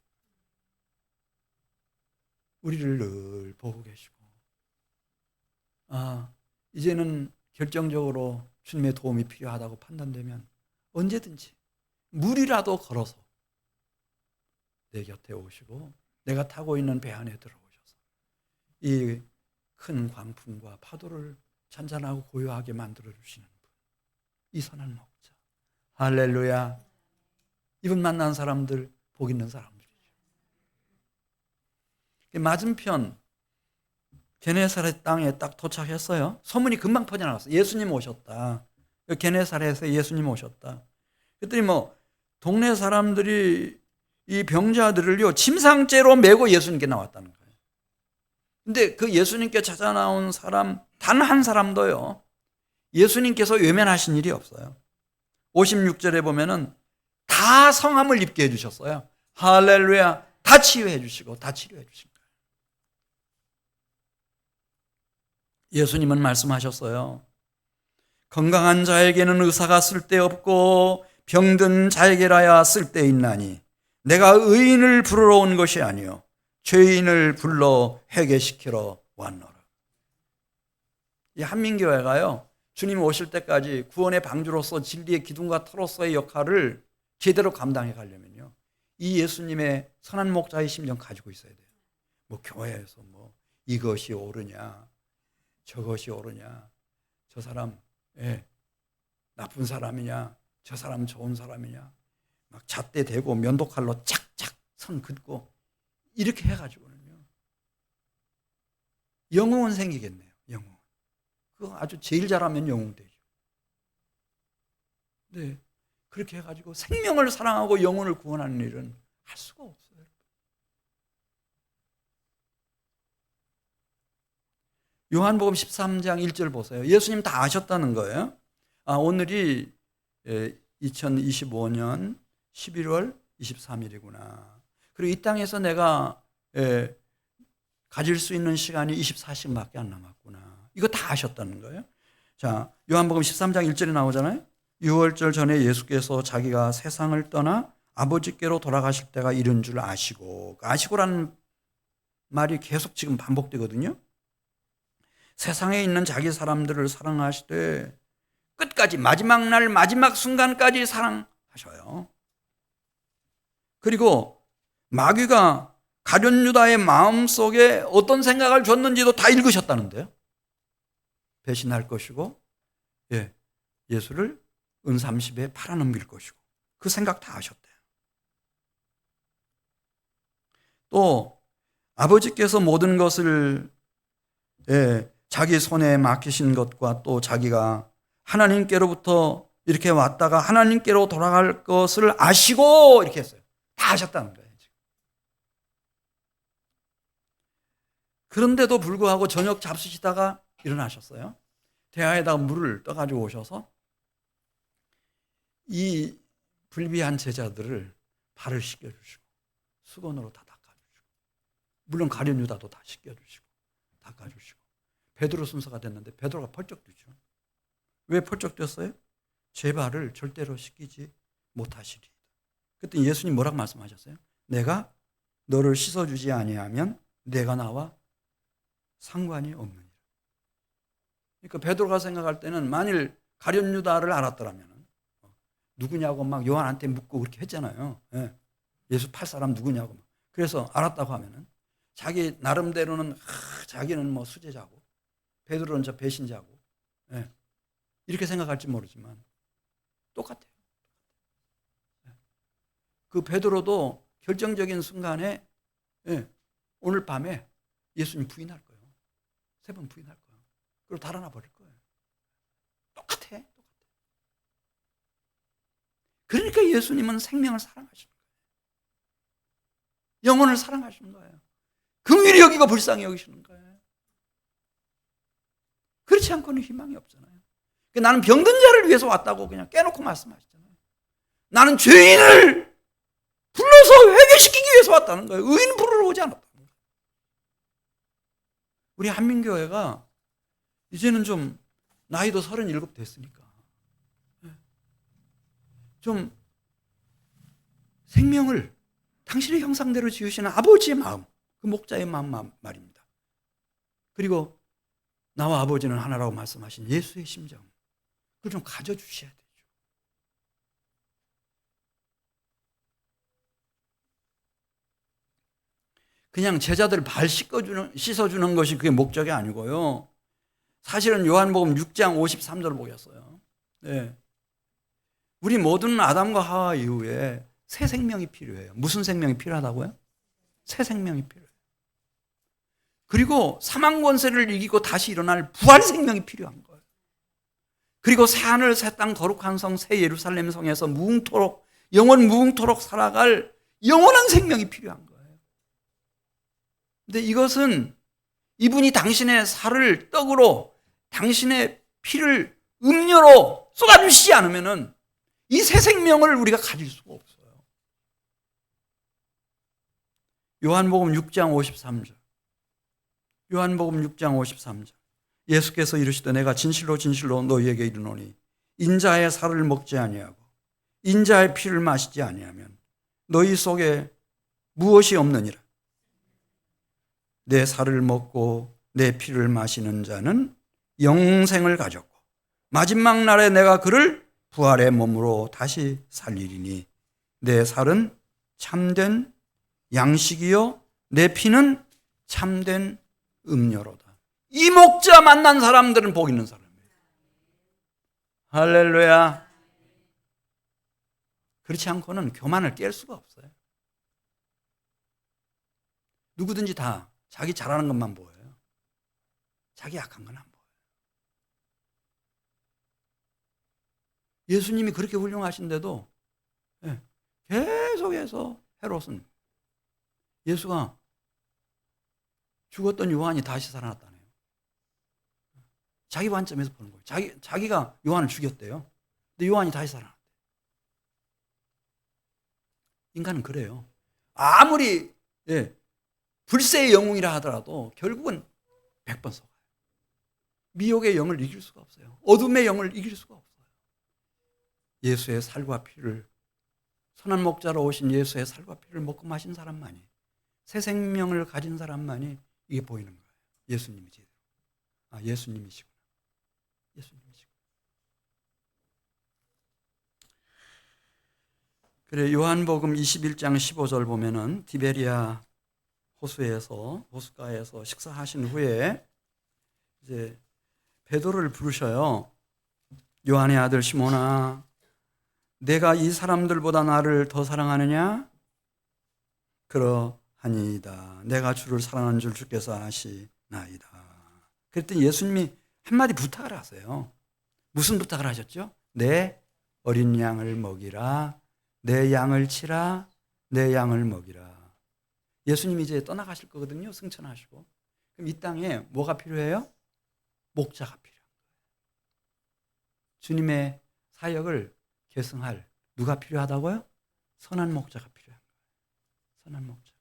우리를 늘 보고 계시고 이제는 결정적으로 주님의 도움이 필요하다고 판단되면 언제든지 물이라도 걸어서 내 곁에 오시고 내가 타고 있는 배 안에 들어오셔서 이 큰 광풍과 파도를 잔잔하고 고요하게 만들어주시는 분, 이 선한 목자. 할렐루야. 이분 만난 사람들 복 있는 사람들이죠. 맞은편 게네사렛 땅에 딱 도착했어요. 소문이 금방 퍼져나갔어요. 예수님 오셨다. 게네사렛에 예수님 오셨다. 그랬더니 동네 사람들이 이 병자들을요 침상째로 메고 예수님께 나왔다는 거예요. 근데 그 예수님께 찾아 나온 사람 단 한 사람도요 예수님께서 외면하신 일이 없어요. 56절에 보면은 다 성함을 입게 해주셨어요. 할렐루야. 다 치유해 주시고 다 치료해 주신 거예요. 예수님은 말씀하셨어요. 건강한 자에게는 의사가 쓸데없고 병든 자에게라야 쓸데있나니 내가 의인을 부르러 온 것이 아니요 죄인을 불러 회개시키러 왔노라. 이 한민교회가요 주님 오실 때까지 구원의 방주로서 진리의 기둥과 터로서의 역할을 제대로 감당해 가려면요 이 예수님의 선한 목자의 심정 가지고 있어야 돼요. 교회에서 이것이 옳으냐 저것이 옳으냐 저 사람 나쁜 사람이냐 저 사람 좋은 사람이냐 막 잣대 대고 면도칼로 착착 선 긋고 이렇게 해가지고는요 영웅은 생기겠네요. 영웅. 그거 아주 제일 잘하면 영웅 되죠. 네, 그렇게 해가지고 생명을 사랑하고 영혼을 구원하는 일은 할 수가 없어요. 요한복음 13장 1절 보세요. 예수님 다 아셨다는 거예요. 오늘이 2025년 11월 23일이구나. 그리고 이 땅에서 내가 가질 수 있는 시간이 24시간밖에 안 남았구나. 이거 다 아셨다는 거예요. 자, 요한복음 13장 1절에 나오잖아요. 6월절 전에 예수께서 자기가 세상을 떠나 아버지께로 돌아가실 때가 이른 줄 아시고, 아시고라는 말이 계속 지금 반복되거든요. 세상에 있는 자기 사람들을 사랑하시되 끝까지 마지막 날 마지막 순간까지 사랑하셔요. 그리고 마귀가 가룟 유다의 마음속에 어떤 생각을 줬는지도 다 읽으셨다는데요. 배신할 것이고 예수를 은30에 팔아넘길 것이고 그 생각 다 하셨대요. 또 아버지께서 모든 것을 자기 손에 맡기신 것과 또 자기가 하나님께로부터 이렇게 왔다가 하나님께로 돌아갈 것을 아시고 이렇게 했어요. 다 아셨다는 거예요. 그런데도 불구하고 저녁 잡수시다가 일어나셨어요. 대야에다가 물을 떠가지고 오셔서 이 불비한 제자들을 발을 씻겨주시고 수건으로 다 닦아주시고, 물론 가룟 유다도 다 씻겨주시고 닦아주시고, 베드로 순서가 됐는데 베드로가 펄쩍 뛰죠. 왜 펄쩍 뛰었어요? 제 발을 절대로 씻기지 못하시리. 그때 예수님 뭐라고 말씀하셨어요? 내가 너를 씻어주지 아니하면 내가 나와 상관이 없느니라. 그러니까 베드로가 생각할 때는 만일 가룟 유다를 알았더라면 누구냐고 막 요한한테 묻고 그렇게 했잖아요. 예수 팔 사람 누구냐고. 그래서 알았다고 하면은 자기 나름대로는 자기는 뭐 수제자고 베드로는 저 배신자고, 예, 이렇게 생각할지 모르지만 똑같아요. 그 베드로도 결정적인 순간에, 예, 오늘 밤에 예수님 부인할 거예요. 3번 부인할 거예요. 그리고 달아나 버릴 거예요. 똑같아. 그러니까 예수님은 생명을 사랑하시는 거예요. 영혼을 사랑하시는 거예요. 긍휼히 여기고 불쌍히 여기시는 거예요. 그렇지 않고는 희망이 없잖아요. 나는 병든 자를 위해서 왔다고 그냥 깨놓고 말씀하시잖아요. 나는 죄인을 불러서 회개시키기 위해서 왔다는 거예요. 의인 부르러 오지 않았다는 거예요. 우리 한민교회가 이제는 좀 나이도 37 됐으니까 좀 생명을 당신의 형상대로 지으시는 아버지의 마음, 그 목자의 마음 말입니다. 그리고 나와 아버지는 하나라고 말씀하신 예수의 심정, 그걸 좀 가져주셔야 되죠. 그냥 제자들 발 씻어주는 것이 그게 목적이 아니고요. 사실은 요한복음 6장 53절 보겠어요. 네. 우리 모두는 아담과 하와 이후에 새 생명이 필요해요. 무슨 생명이 필요하다고요? 새 생명이 필요해요. 그리고 사망 권세를 이기고 다시 일어날 부활 생명이 필요한 거예요. 그리고 새 하늘 새 땅 거룩한 성 새 예루살렘 성에서 무궁토록 영원 무궁토록 살아갈 영원한 생명이 필요한 거예요. 근데 이것은 이분이 당신의 살을 떡으로 당신의 피를 음료로 쏟아주시지 않으면은 이 새 생명을 우리가 가질 수가 없어요. 요한복음 6장 53절. 요한복음 6장 53절. 예수께서 이르시되 내가 진실로 진실로 너희에게 이르노니 인자의 살을 먹지 아니하고 인자의 피를 마시지 아니하면 너희 속에 무엇이 없느니라. 내 살을 먹고 내 피를 마시는 자는 영생을 가졌고 마지막 날에 내가 그를 부활의 몸으로 다시 살리리니 내 살은 참된 양식이요 내 피는 참된 음료로다. 이 목자 만난 사람들은 복 있는 사람이에요. 할렐루야. 그렇지 않고는 교만을 깰 수가 없어요. 누구든지 다 자기 잘하는 것만 보여요. 자기 약한 건 안 보여요. 예수님이 그렇게 훌륭하신데도 계속해서 헤롯은 예수가 죽었던 요한이 다시 살아났다네요. 자기 관점에서 보는 거예요. 자기가 요한을 죽였대요. 근데 요한이 다시 살아났대요. 인간은 그래요. 아무리 불세의 영웅이라 하더라도 결국은 100번 속아요. 미혹의 영을 이길 수가 없어요. 어둠의 영을 이길 수가 없어요. 예수의 살과 피를, 선한 목자로 오신 예수의 살과 피를 먹고 마신 사람만이, 새 생명을 가진 사람만이 이게 보이는 거예요. 예수님이지. 예수님이시구나. 예수님이시구나. 그래, 요한복음 21장 15절 보면은 디베리아 호숫가에서 식사하신 후에 이제 베드로를 부르셔요. 요한의 아들 시몬아, 내가 이 사람들보다 나를 더 사랑하느냐? 그러하니이다. 내가 주를 사랑하는 줄 주께서 아시나이다. 그랬더니 예수님이 한마디 부탁을 하세요. 무슨 부탁을 하셨죠? 내 어린 양을 먹이라. 내 양을 치라. 내 양을 먹이라. 예수님이 이제 떠나가실 거거든요. 승천하시고. 그럼 이 땅에 뭐가 필요해요? 목자가 필요한 거예요. 주님의 사역을 계승할 누가 필요하다고요? 선한 목자가 필요한 거예요. 선한 목자.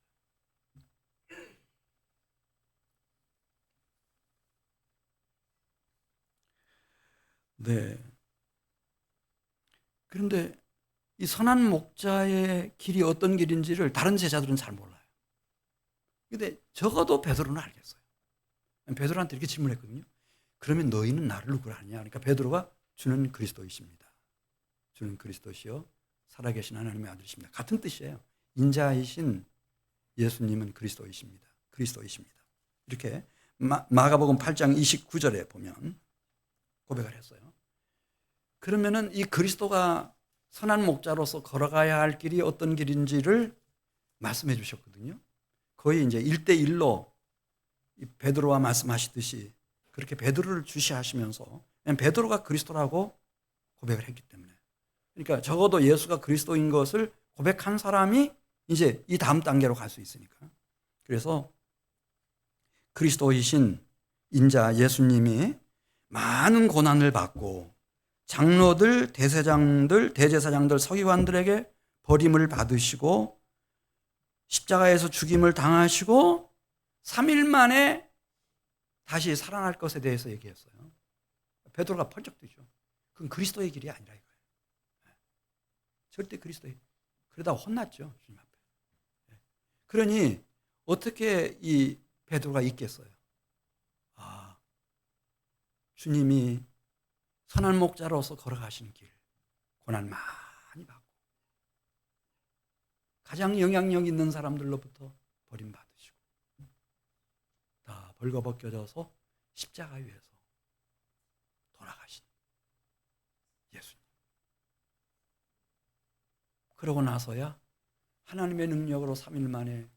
네. 그런데 이 선한 목자의 길이 어떤 길인지를 다른 제자들은 잘 몰라요. 근데 적어도 베드로는 알겠어요. 베드로한테 이렇게 질문했거든요. 그러면 너희는 나를 누구라 하냐? 그러니까 베드로가 주는 그리스도이십니다. 주는 그리스도시요 살아계신 하나님의 아들이십니다. 같은 뜻이에요. 인자이신 예수님은 그리스도이십니다. 그리스도이십니다. 이렇게 마가복음 8장 29절에 보면 고백을 했어요. 그러면은 이 그리스도가 선한 목자로서 걸어가야 할 길이 어떤 길인지를 말씀해 주셨거든요. 거의 이제 1대1로 베드로와 말씀하시듯이 그렇게 베드로를 주시하시면서 베드로가 그리스도라고 고백을 했기 때문에, 그러니까 적어도 예수가 그리스도인 것을 고백한 사람이 이제 이 다음 단계로 갈 수 있으니까. 그래서 그리스도이신 인자 예수님이 많은 고난을 받고 장로들, 대제사장들, 서기관들에게 버림을 받으시고 십자가에서 죽임을 당하시고 3일 만에 다시 살아날 것에 대해서 얘기했어요. 베드로가 펄쩍 뛰죠. 그건 그리스도의 길이 아니라 이거예요. 절대 그리스도의. 그러다 혼났죠, 주님 앞에. 그러니 어떻게 이 베드로가 있겠어요? 아, 주님이 선한 목자로서 걸어가시는 길, 고난 많이 받고 가장 영향력 있는 사람들로부터 버림받으시고 다 벌거벗겨져서 십자가 위에서 돌아가신 예수님. 그러고 나서야 하나님의 능력으로 3일 만에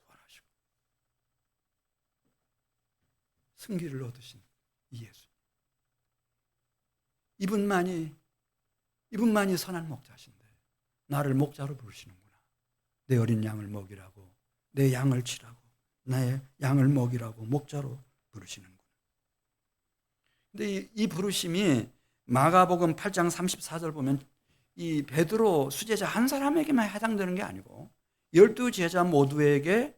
부활하시고 승기를 얻으신 이 예수님. 이분만이 선한 목자신데 나를 목자로 부르시는구나. 내 어린 양을 먹이라고, 내 양을 치라고, 나의 양을 먹이라고 목자로 부르시는구나. 근데 이 부르심이 마가복음 8장 34절 보면 이 베드로 수제자 한 사람에게만 해당되는 게 아니고 12제자 모두에게,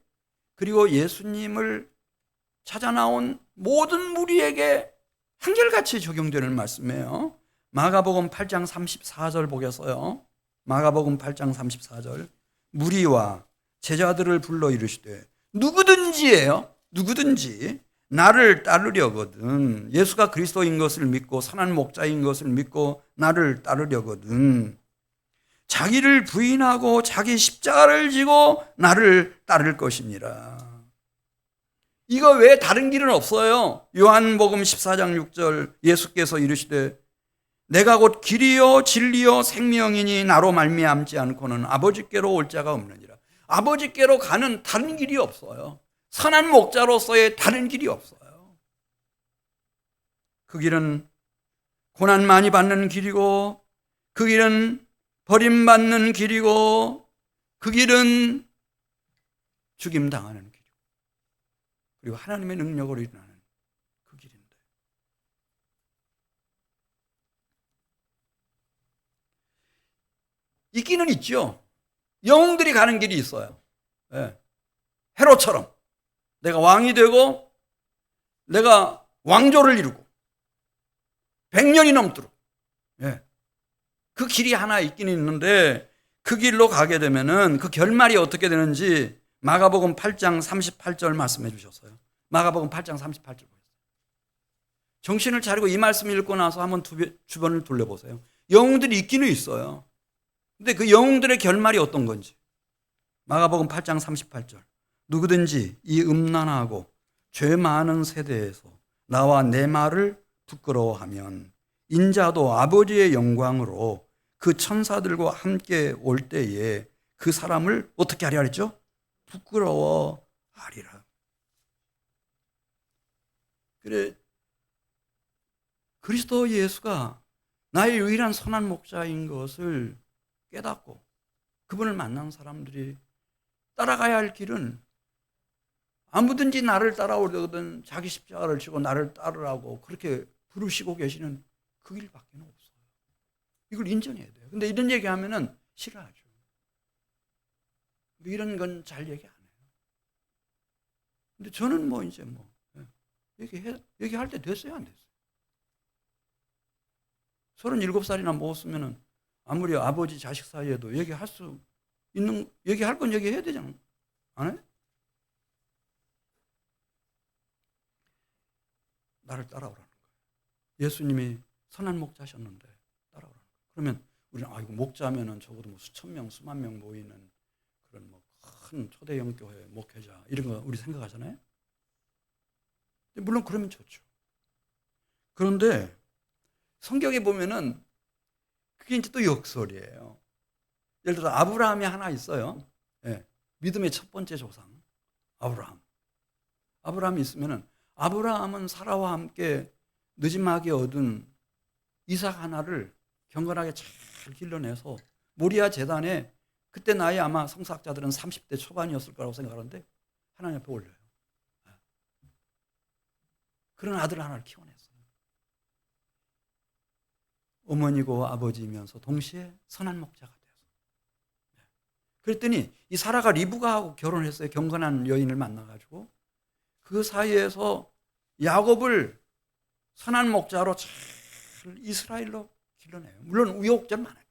그리고 예수님을 찾아 나온 모든 무리에게 한결같이 적용되는 말씀이에요. 마가복음 8장 34절 보겠어요. 마가복음 8장 34절. 무리와 제자들을 불러 이르시되, 누구든지예요. 누구든지 나를 따르려거든, 예수가 그리스도인 것을 믿고 선한 목자인 것을 믿고 나를 따르려거든 자기를 부인하고 자기 십자가를 지고 나를 따를 것이니라. 이거 외에 다른 길은 없어요. 요한복음 14장 6절 예수께서 이르시되, 내가 곧 길이요 진리요 생명이니 나로 말미암지 않고는 아버지께로 올 자가 없느니라. 아버지께로 가는 다른 길이 없어요. 선한 목자로서의 다른 길이 없어요. 그 길은 고난 많이 받는 길이고, 그 길은 버림받는 길이고, 그 길은 죽임당하는 길이고, 그리고 하나님의 능력으로 일어나는 그 길인데, 있기는 있죠. 영웅들이 가는 길이 있어요. 네. 헤롯처럼 내가 왕이 되고 내가 왕조를 이루고 100년이 넘도록, 그 길이 하나 있긴 있는데, 그 길로 가게 되면은 그 결말이 어떻게 되는지 마가복음 8장 38절 말씀해 주셨어요. 마가복음 8장 38절. 정신을 차리고 이 말씀 읽고 나서 한번 주변을 돌려보세요. 영웅들이 있기는 있어요. 근데 그 영웅들의 결말이 어떤 건지. 마가복음 8장 38절. 누구든지 이 음란하고 죄 많은 세대에서 나와 내 말을 부끄러워하면 인자도 아버지의 영광으로 그 천사들과 함께 올 때에 그 사람을 어떻게 하리라 했죠? 부끄러워하리라. 그래, 그리스도 예수가 나의 유일한 선한 목자인 것을 깨닫고 그분을 만난 사람들이 따라가야 할 길은, 아무든지 나를 따라오려거든 자기 십자가를 지고 나를 따르라고 그렇게 부르시고 계시는 그 길밖에 없어요. 이걸 인정해야 돼요. 근데 이런 얘기하면은 싫어하죠. 이런 건 잘 얘기 안 해요. 근데 저는 이제 얘기할 때 됐어요, 안 됐어요? 37살이나 먹었으면은 아무리 아버지 자식 사이에도 얘기할 건 얘기해야 되잖아. 안 해? 나를 따라오라는 거예요. 예수님이 선한 목자셨는데 따라오라는 거예요. 그러면 우리는 이거 목자면은 적어도 수천 명, 수만 명 모이는 그런 큰 초대형 교회 목회자 이런 거 우리 생각하잖아요. 물론 그러면 좋죠. 그런데 성경에 보면은 그게 이제 또 역설이에요. 예를 들어 아브라함이 하나 있어요. 예, 믿음의 첫 번째 조상 아브라함. 아브라함이 있으면은 아브라함은 사라와 함께 느지막이 얻은 이삭 하나를 경건하게 잘 길러내서 모리아 제단에 그때 나이 아마 성사학자들은 30대 초반이었을 거라고 생각하는데 하나님 앞에 올려요. 그런 아들 하나를 키워냈어요. 어머니고 아버지이면서 동시에 선한 목자가 돼서. 그랬더니 이 사라가 리브가하고 결혼했어요. 경건한 여인을 만나가지고 그 사이에서 야곱을 선한 목자로 잘 이스라엘로 길러내요. 물론 우여곡절 많았죠.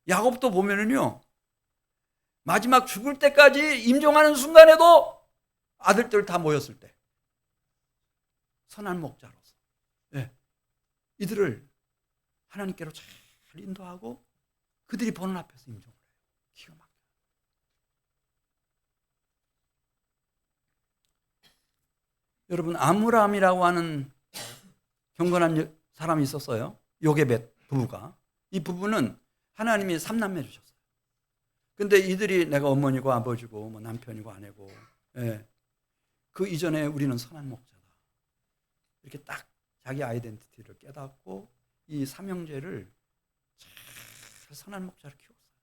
야곱도 보면은요, 마지막 죽을 때까지 임종하는 순간에도 아들들 다 모였을 때 선한 목자로서 이들을 하나님께로 잘 인도하고 그들이 보는 앞에서 임종을 해요. 기가 막혀요. 여러분 아므람이라고 하는 경건한 사람이 있었어요. 요게벳 부부가. 이 부부는 하나님이 3남매 주셨어요. 근데 이들이 내가 어머니고 아버지고 뭐 남편이고 아내고 그 이전에 우리는 선한 목자다. 이렇게 딱 자기 아이덴티티를 깨닫고 이 삼형제를 잘 선한 목자로 키웠어요.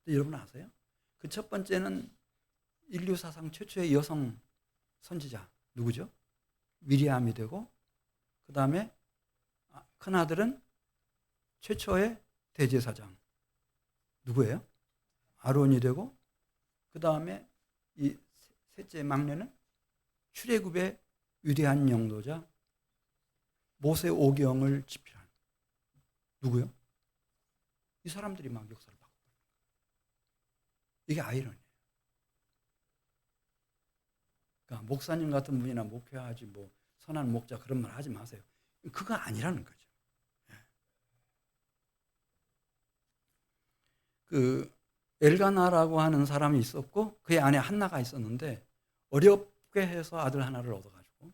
근데 여러분 아세요? 그 첫 번째는 인류 사상 최초의 여성 선지자 누구죠? 미리암이 되고 그 다음에 큰아들은 최초의 대제사장 누구예요? 아론이 되고 그 다음에 이 셋째 막내는 출애굽의 위대한 영도자 모세 오경을 집필한 누구요? 이 사람들이 막 역사를 바꿔요. 이게 아이러니예요. 그러니까 목사님 같은 분이나 목회하지 뭐 선한 목자 그런 말 하지 마세요. 그거 아니라는 거죠. 그 엘가나라고 하는 사람이 있었고 그의 아내 한나가 있었는데 어렵게 해서 아들 하나를 얻어가지고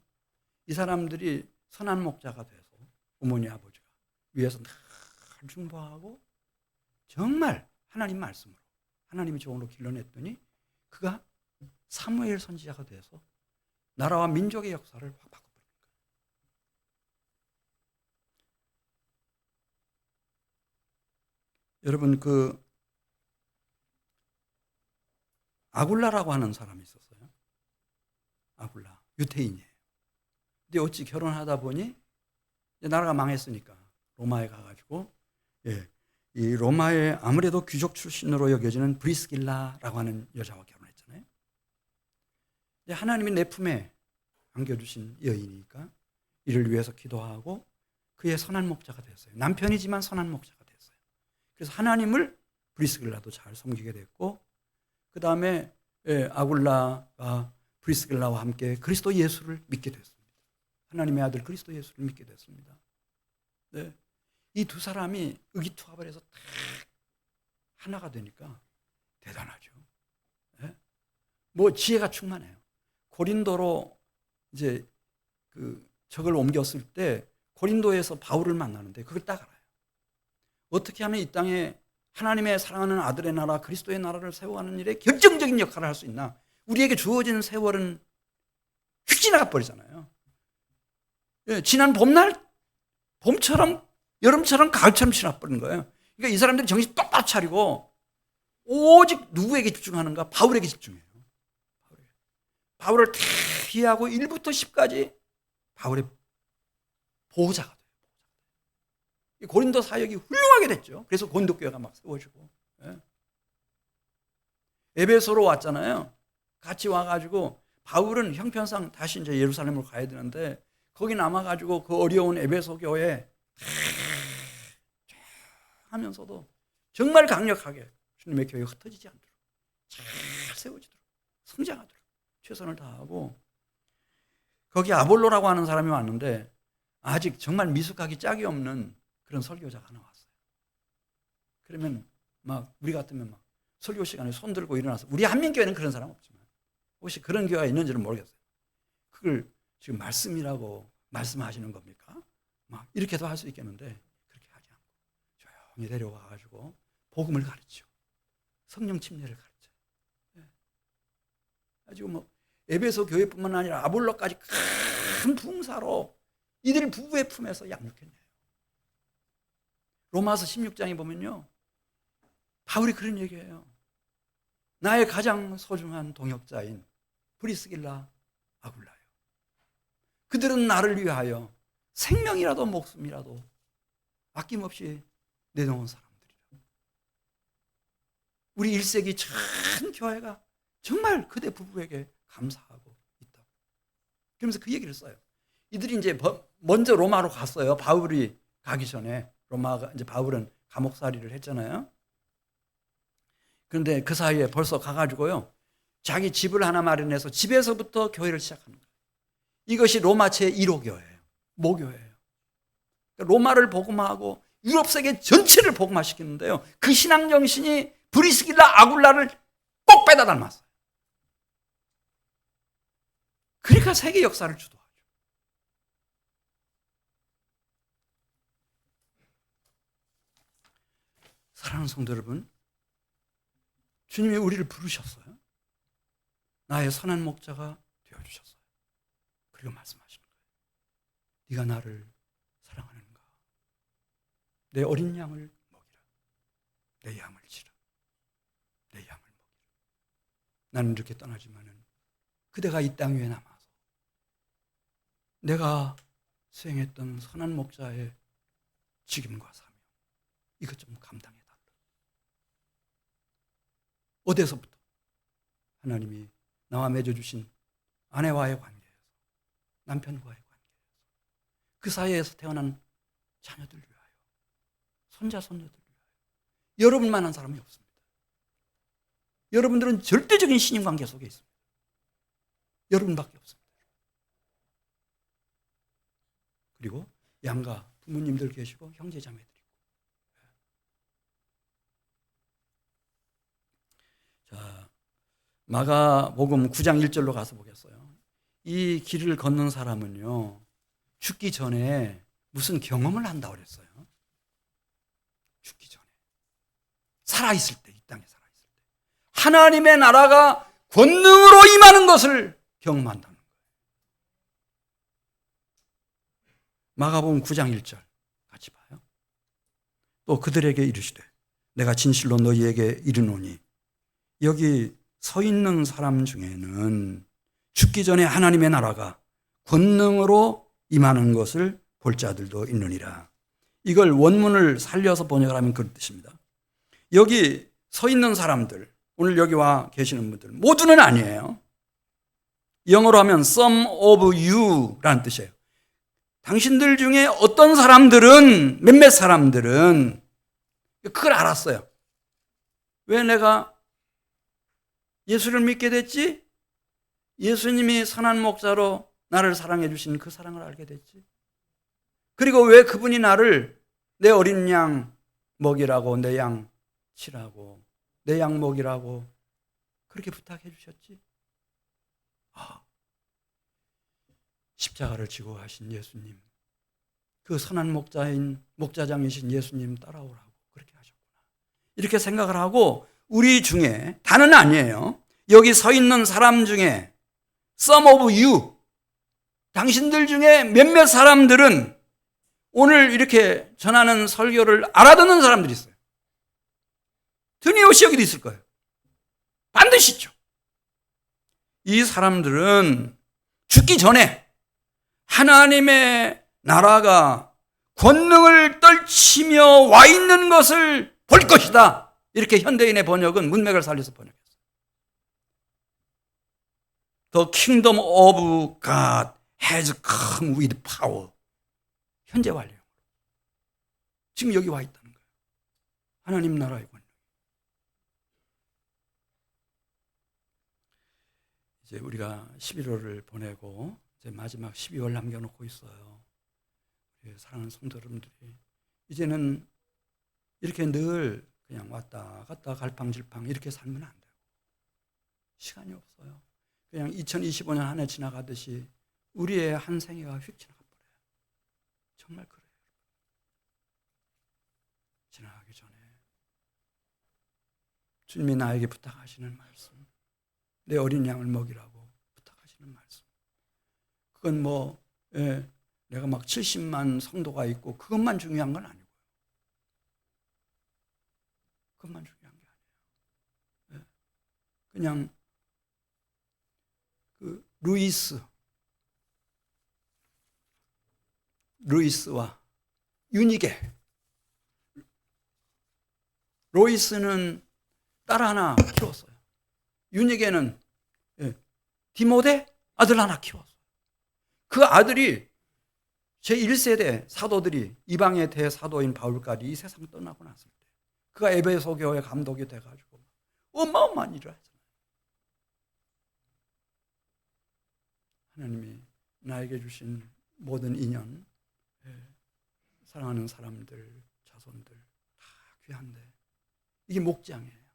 이 사람들이 선한 목자가 돼서 어머니 아버지가 위에서 늘 중보하고 정말 하나님 말씀으로 하나님의 종으로 길러냈더니 그가 사무엘 선지자가 돼서 나라와 민족의 역사를 확 바꿔버린 거예요. 여러분 그 아굴라라고 하는 사람이 있었어요. 아굴라 유태인이에요. 근데 어찌 결혼하다 보니 나라가 망했으니까 로마에 가가지고 이 로마의 아무래도 귀족 출신으로 여겨지는 브리스길라라고 하는 여자와 결혼했잖아요. 근데 하나님이 내 품에 안겨주신 여인이니까 이를 위해서 기도하고 그의 선한 목자가 됐어요. 남편이지만 선한 목자가 됐어요. 그래서 하나님을 브리스길라도 잘 섬기게 됐고 그 다음에 아굴라가 브리스길라와 함께 그리스도 예수를 믿게 됐습니다. 하나님의 아들 그리스도 예수를 믿게 됐습니다. 네. 이 두 사람이 의기투합을 해서 딱 하나가 되니까 대단하죠. 네? 뭐 지혜가 충만해요. 고린도로 이제 그 적을 옮겼을 때 고린도에서 바울을 만나는데 그걸 딱 알아요. 어떻게 하면 이 땅에 하나님의 사랑하는 아들의 나라 그리스도의 나라를 세워가는 일에 결정적인 역할을 할 수 있나? 우리에게 주어진 세월은 휙 지나가 버리잖아요. 지난 봄처럼 여름처럼 가을처럼 지나버린 거예요. 그러니까 이 사람들이 정신 똑바로 차리고 오직 누구에게 집중하는가? 바울에게 집중해요. 바울을 다 이해하고 1부터 10까지 바울의 보호자가 돼요. 고린도 사역이 훌륭하게 됐죠. 그래서 고린도 교회가 막 세워지고 에베소로 왔잖아요. 같이 와가지고 바울은 형편상 다시 이제 예루살렘으로 가야 되는데 거기 남아가지고 그 어려운 에베소 교회에 하면서도 정말 강력하게 주님의 교회가 흩어지지 않도록 잘 세워지도록 성장하도록 최선을 다하고 거기 아볼로라고 하는 사람이 왔는데 아직 정말 미숙하기 짝이 없는 그런 설교자가 하나 왔어요. 그러면 막 우리 같으면 막 설교 시간에 손 들고 일어나서 우리 한민교회는 그런 사람 없지만 혹시 그런 교회가 있는지는 모르겠어요. 그걸 지금 말씀이라고 말씀하시는 겁니까? 막 이렇게도 할 수 있겠는데 그렇게 하지 않고 조용히 데려와가지고 복음을 가르쳐, 성령 침례를 가르쳐. 가지고 뭐 에베소 교회뿐만 아니라 아볼로까지 큰 부흥사로 이들 부부의 품에서 양육했네요. 로마서 16장에 보면요, 바울이 그런 얘기해요. 나의 가장 소중한 동역자인 브리스길라, 아굴라요, 그들은 나를 위하여 생명이라도 목숨이라도 아낌없이 내놓은 사람들이라. 우리 1세기 전 교회가 정말 그대 부부에게 감사하고 있다. 그러면서 그 얘기를 써요. 이들이 이제 먼저 로마로 갔어요. 바울이 가기 전에 로마가 이제 바울은 감옥살이를 했잖아요. 그런데 그 사이에 벌써 가가지고요, 자기 집을 하나 마련해서 집에서부터 교회를 시작하는 거예요. 이것이 로마 제1호 교회예요. 모교회예요. 로마를 복음화하고 유럽 세계 전체를 복음화시키는데요, 그 신앙 정신이 브리스길라, 아굴라를 꼭 빼다 닮았어요. 그러니까 세계 역사를 주도하죠. 사랑하는 성도 여러분, 주님이 우리를 부르셨어요. 나의 선한 목자가 되어주셨어요. 그리고 말씀하시는 거예요. 네가 나를 사랑하는가? 내 어린 양을 먹이라. 내 양을 치라. 내 양을 먹이라. 나는 이렇게 떠나지만은 그대가 이 땅 위에 남아서 내가 수행했던 선한 목자의 직임과 사명, 이것 좀 감당해 달라. 어디서부터? 하나님이 나와 맺어주신 아내와의 관계에서, 남편과의 관계에서, 그 사이에서 태어난 자녀들 위하여, 손자 손녀들 위하여. 여러분만한 사람이 없습니다. 여러분들은 절대적인 신임 관계 속에 있습니다. 여러분밖에 없습니다. 그리고 양가 부모님들 계시고 형제 자매들 있고. 자, 마가복음 9장 1절로 가서 보겠어요. 이 길을 걷는 사람은요, 죽기 전에 무슨 경험을 한다고 그랬어요. 죽기 전에, 살아있을 때, 이 땅에 살아있을 때 하나님의 나라가 권능으로 임하는 것을 경험한다는 거예요. 마가복음 9장 1절 같이 봐요. 또 그들에게 이르시되 내가 진실로 너희에게 이르노니 여기 서 있는 사람 중에는 죽기 전에 하나님의 나라가 권능으로 임하는 것을 볼 자들도 있느니라. 이걸 원문을 살려서 번역을 하면 그런 뜻입니다. 여기 서 있는 사람들, 오늘 여기 와 계시는 분들 모두는 아니에요. 영어로 하면 some of you라는 뜻이에요. 당신들 중에 어떤 사람들은, 몇몇 사람들은 그걸 알았어요. 왜 내가 예수를 믿게 됐지? 예수님이 선한 목자로 나를 사랑해 주신 그 사랑을 알게 됐지. 그리고 왜 그분이 나를 내 어린 양 먹이라고, 내 양 치라고, 내 양 먹이라고 그렇게 부탁해 주셨지? 십자가를 지고 가신 예수님, 그 선한 목자장이신 예수님 따라오라고 그렇게 하셨구나. 이렇게 생각을 하고 우리 중에, 다는 아니에요, 여기 서 있는 사람 중에 some of you, 당신들 중에 몇몇 사람들은 오늘 이렇게 전하는 설교를 알아듣는 사람들이 있어요. 드니오시 여기도 있을 거예요. 반드시 있죠. 이 사람들은 죽기 전에 하나님의 나라가 권능을 떨치며 와 있는 것을 볼 것이다. 이렇게 현대인의 번역은 문맥을 살려서 번역했어요. The kingdom of God has come with power. 현재 완료. 지금 여기 와 있다는 거예요. 하나님 나라의 권능. 이제 우리가 11월을 보내고 이제 마지막 12월 남겨놓고 있어요. 사랑하는 성도 여러분들이 이제는 이렇게 늘 그냥 왔다 갔다 갈팡질팡 이렇게 살면 안 돼요. 시간이 없어요. 그냥 2025년 한 해 지나가듯이 우리의 한 생애가 휙 지나가 버려요. 정말 그래요. 지나가기 전에 주님이 나에게 부탁하시는 말씀, 내 어린 양을 먹이라고 부탁하시는 말씀. 그건 뭐 내가 막 70만 성도가 있고 그것만 중요한 건 아니고요. 그것만 중요한 게 아니에요. 그냥 그 루이스와 유니게. 로이스는 딸 하나 키웠어요. 유니게는 디모데 아들 하나 키웠어요. 그 아들이 제1세대 사도들이 이방의 대사도인 바울까지 이 세상 떠나고 났을 때 그가 에베소 교회 감독이 돼가지고 어마어마한 일을 하잖아요. 하나님이 나에게 주신 모든 인연, 사랑하는 사람들, 자손들 다 귀한데 이게 목장이에요.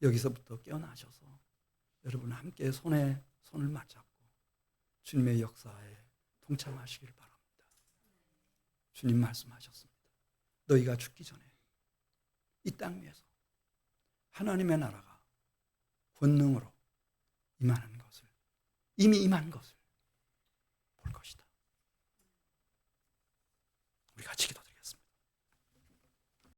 여기서부터 깨어나셔서 여러분 함께 손에 손을 맞잡고 주님의 역사에 동참하시길 바랍니다. 주님 말씀하셨습니다. 너희가 죽기 전에 이 땅 위에서 하나님의 나라가 권능으로 임하는 것을, 이미 임한 것을 볼 것이다. 우리 같이 기도드립니다.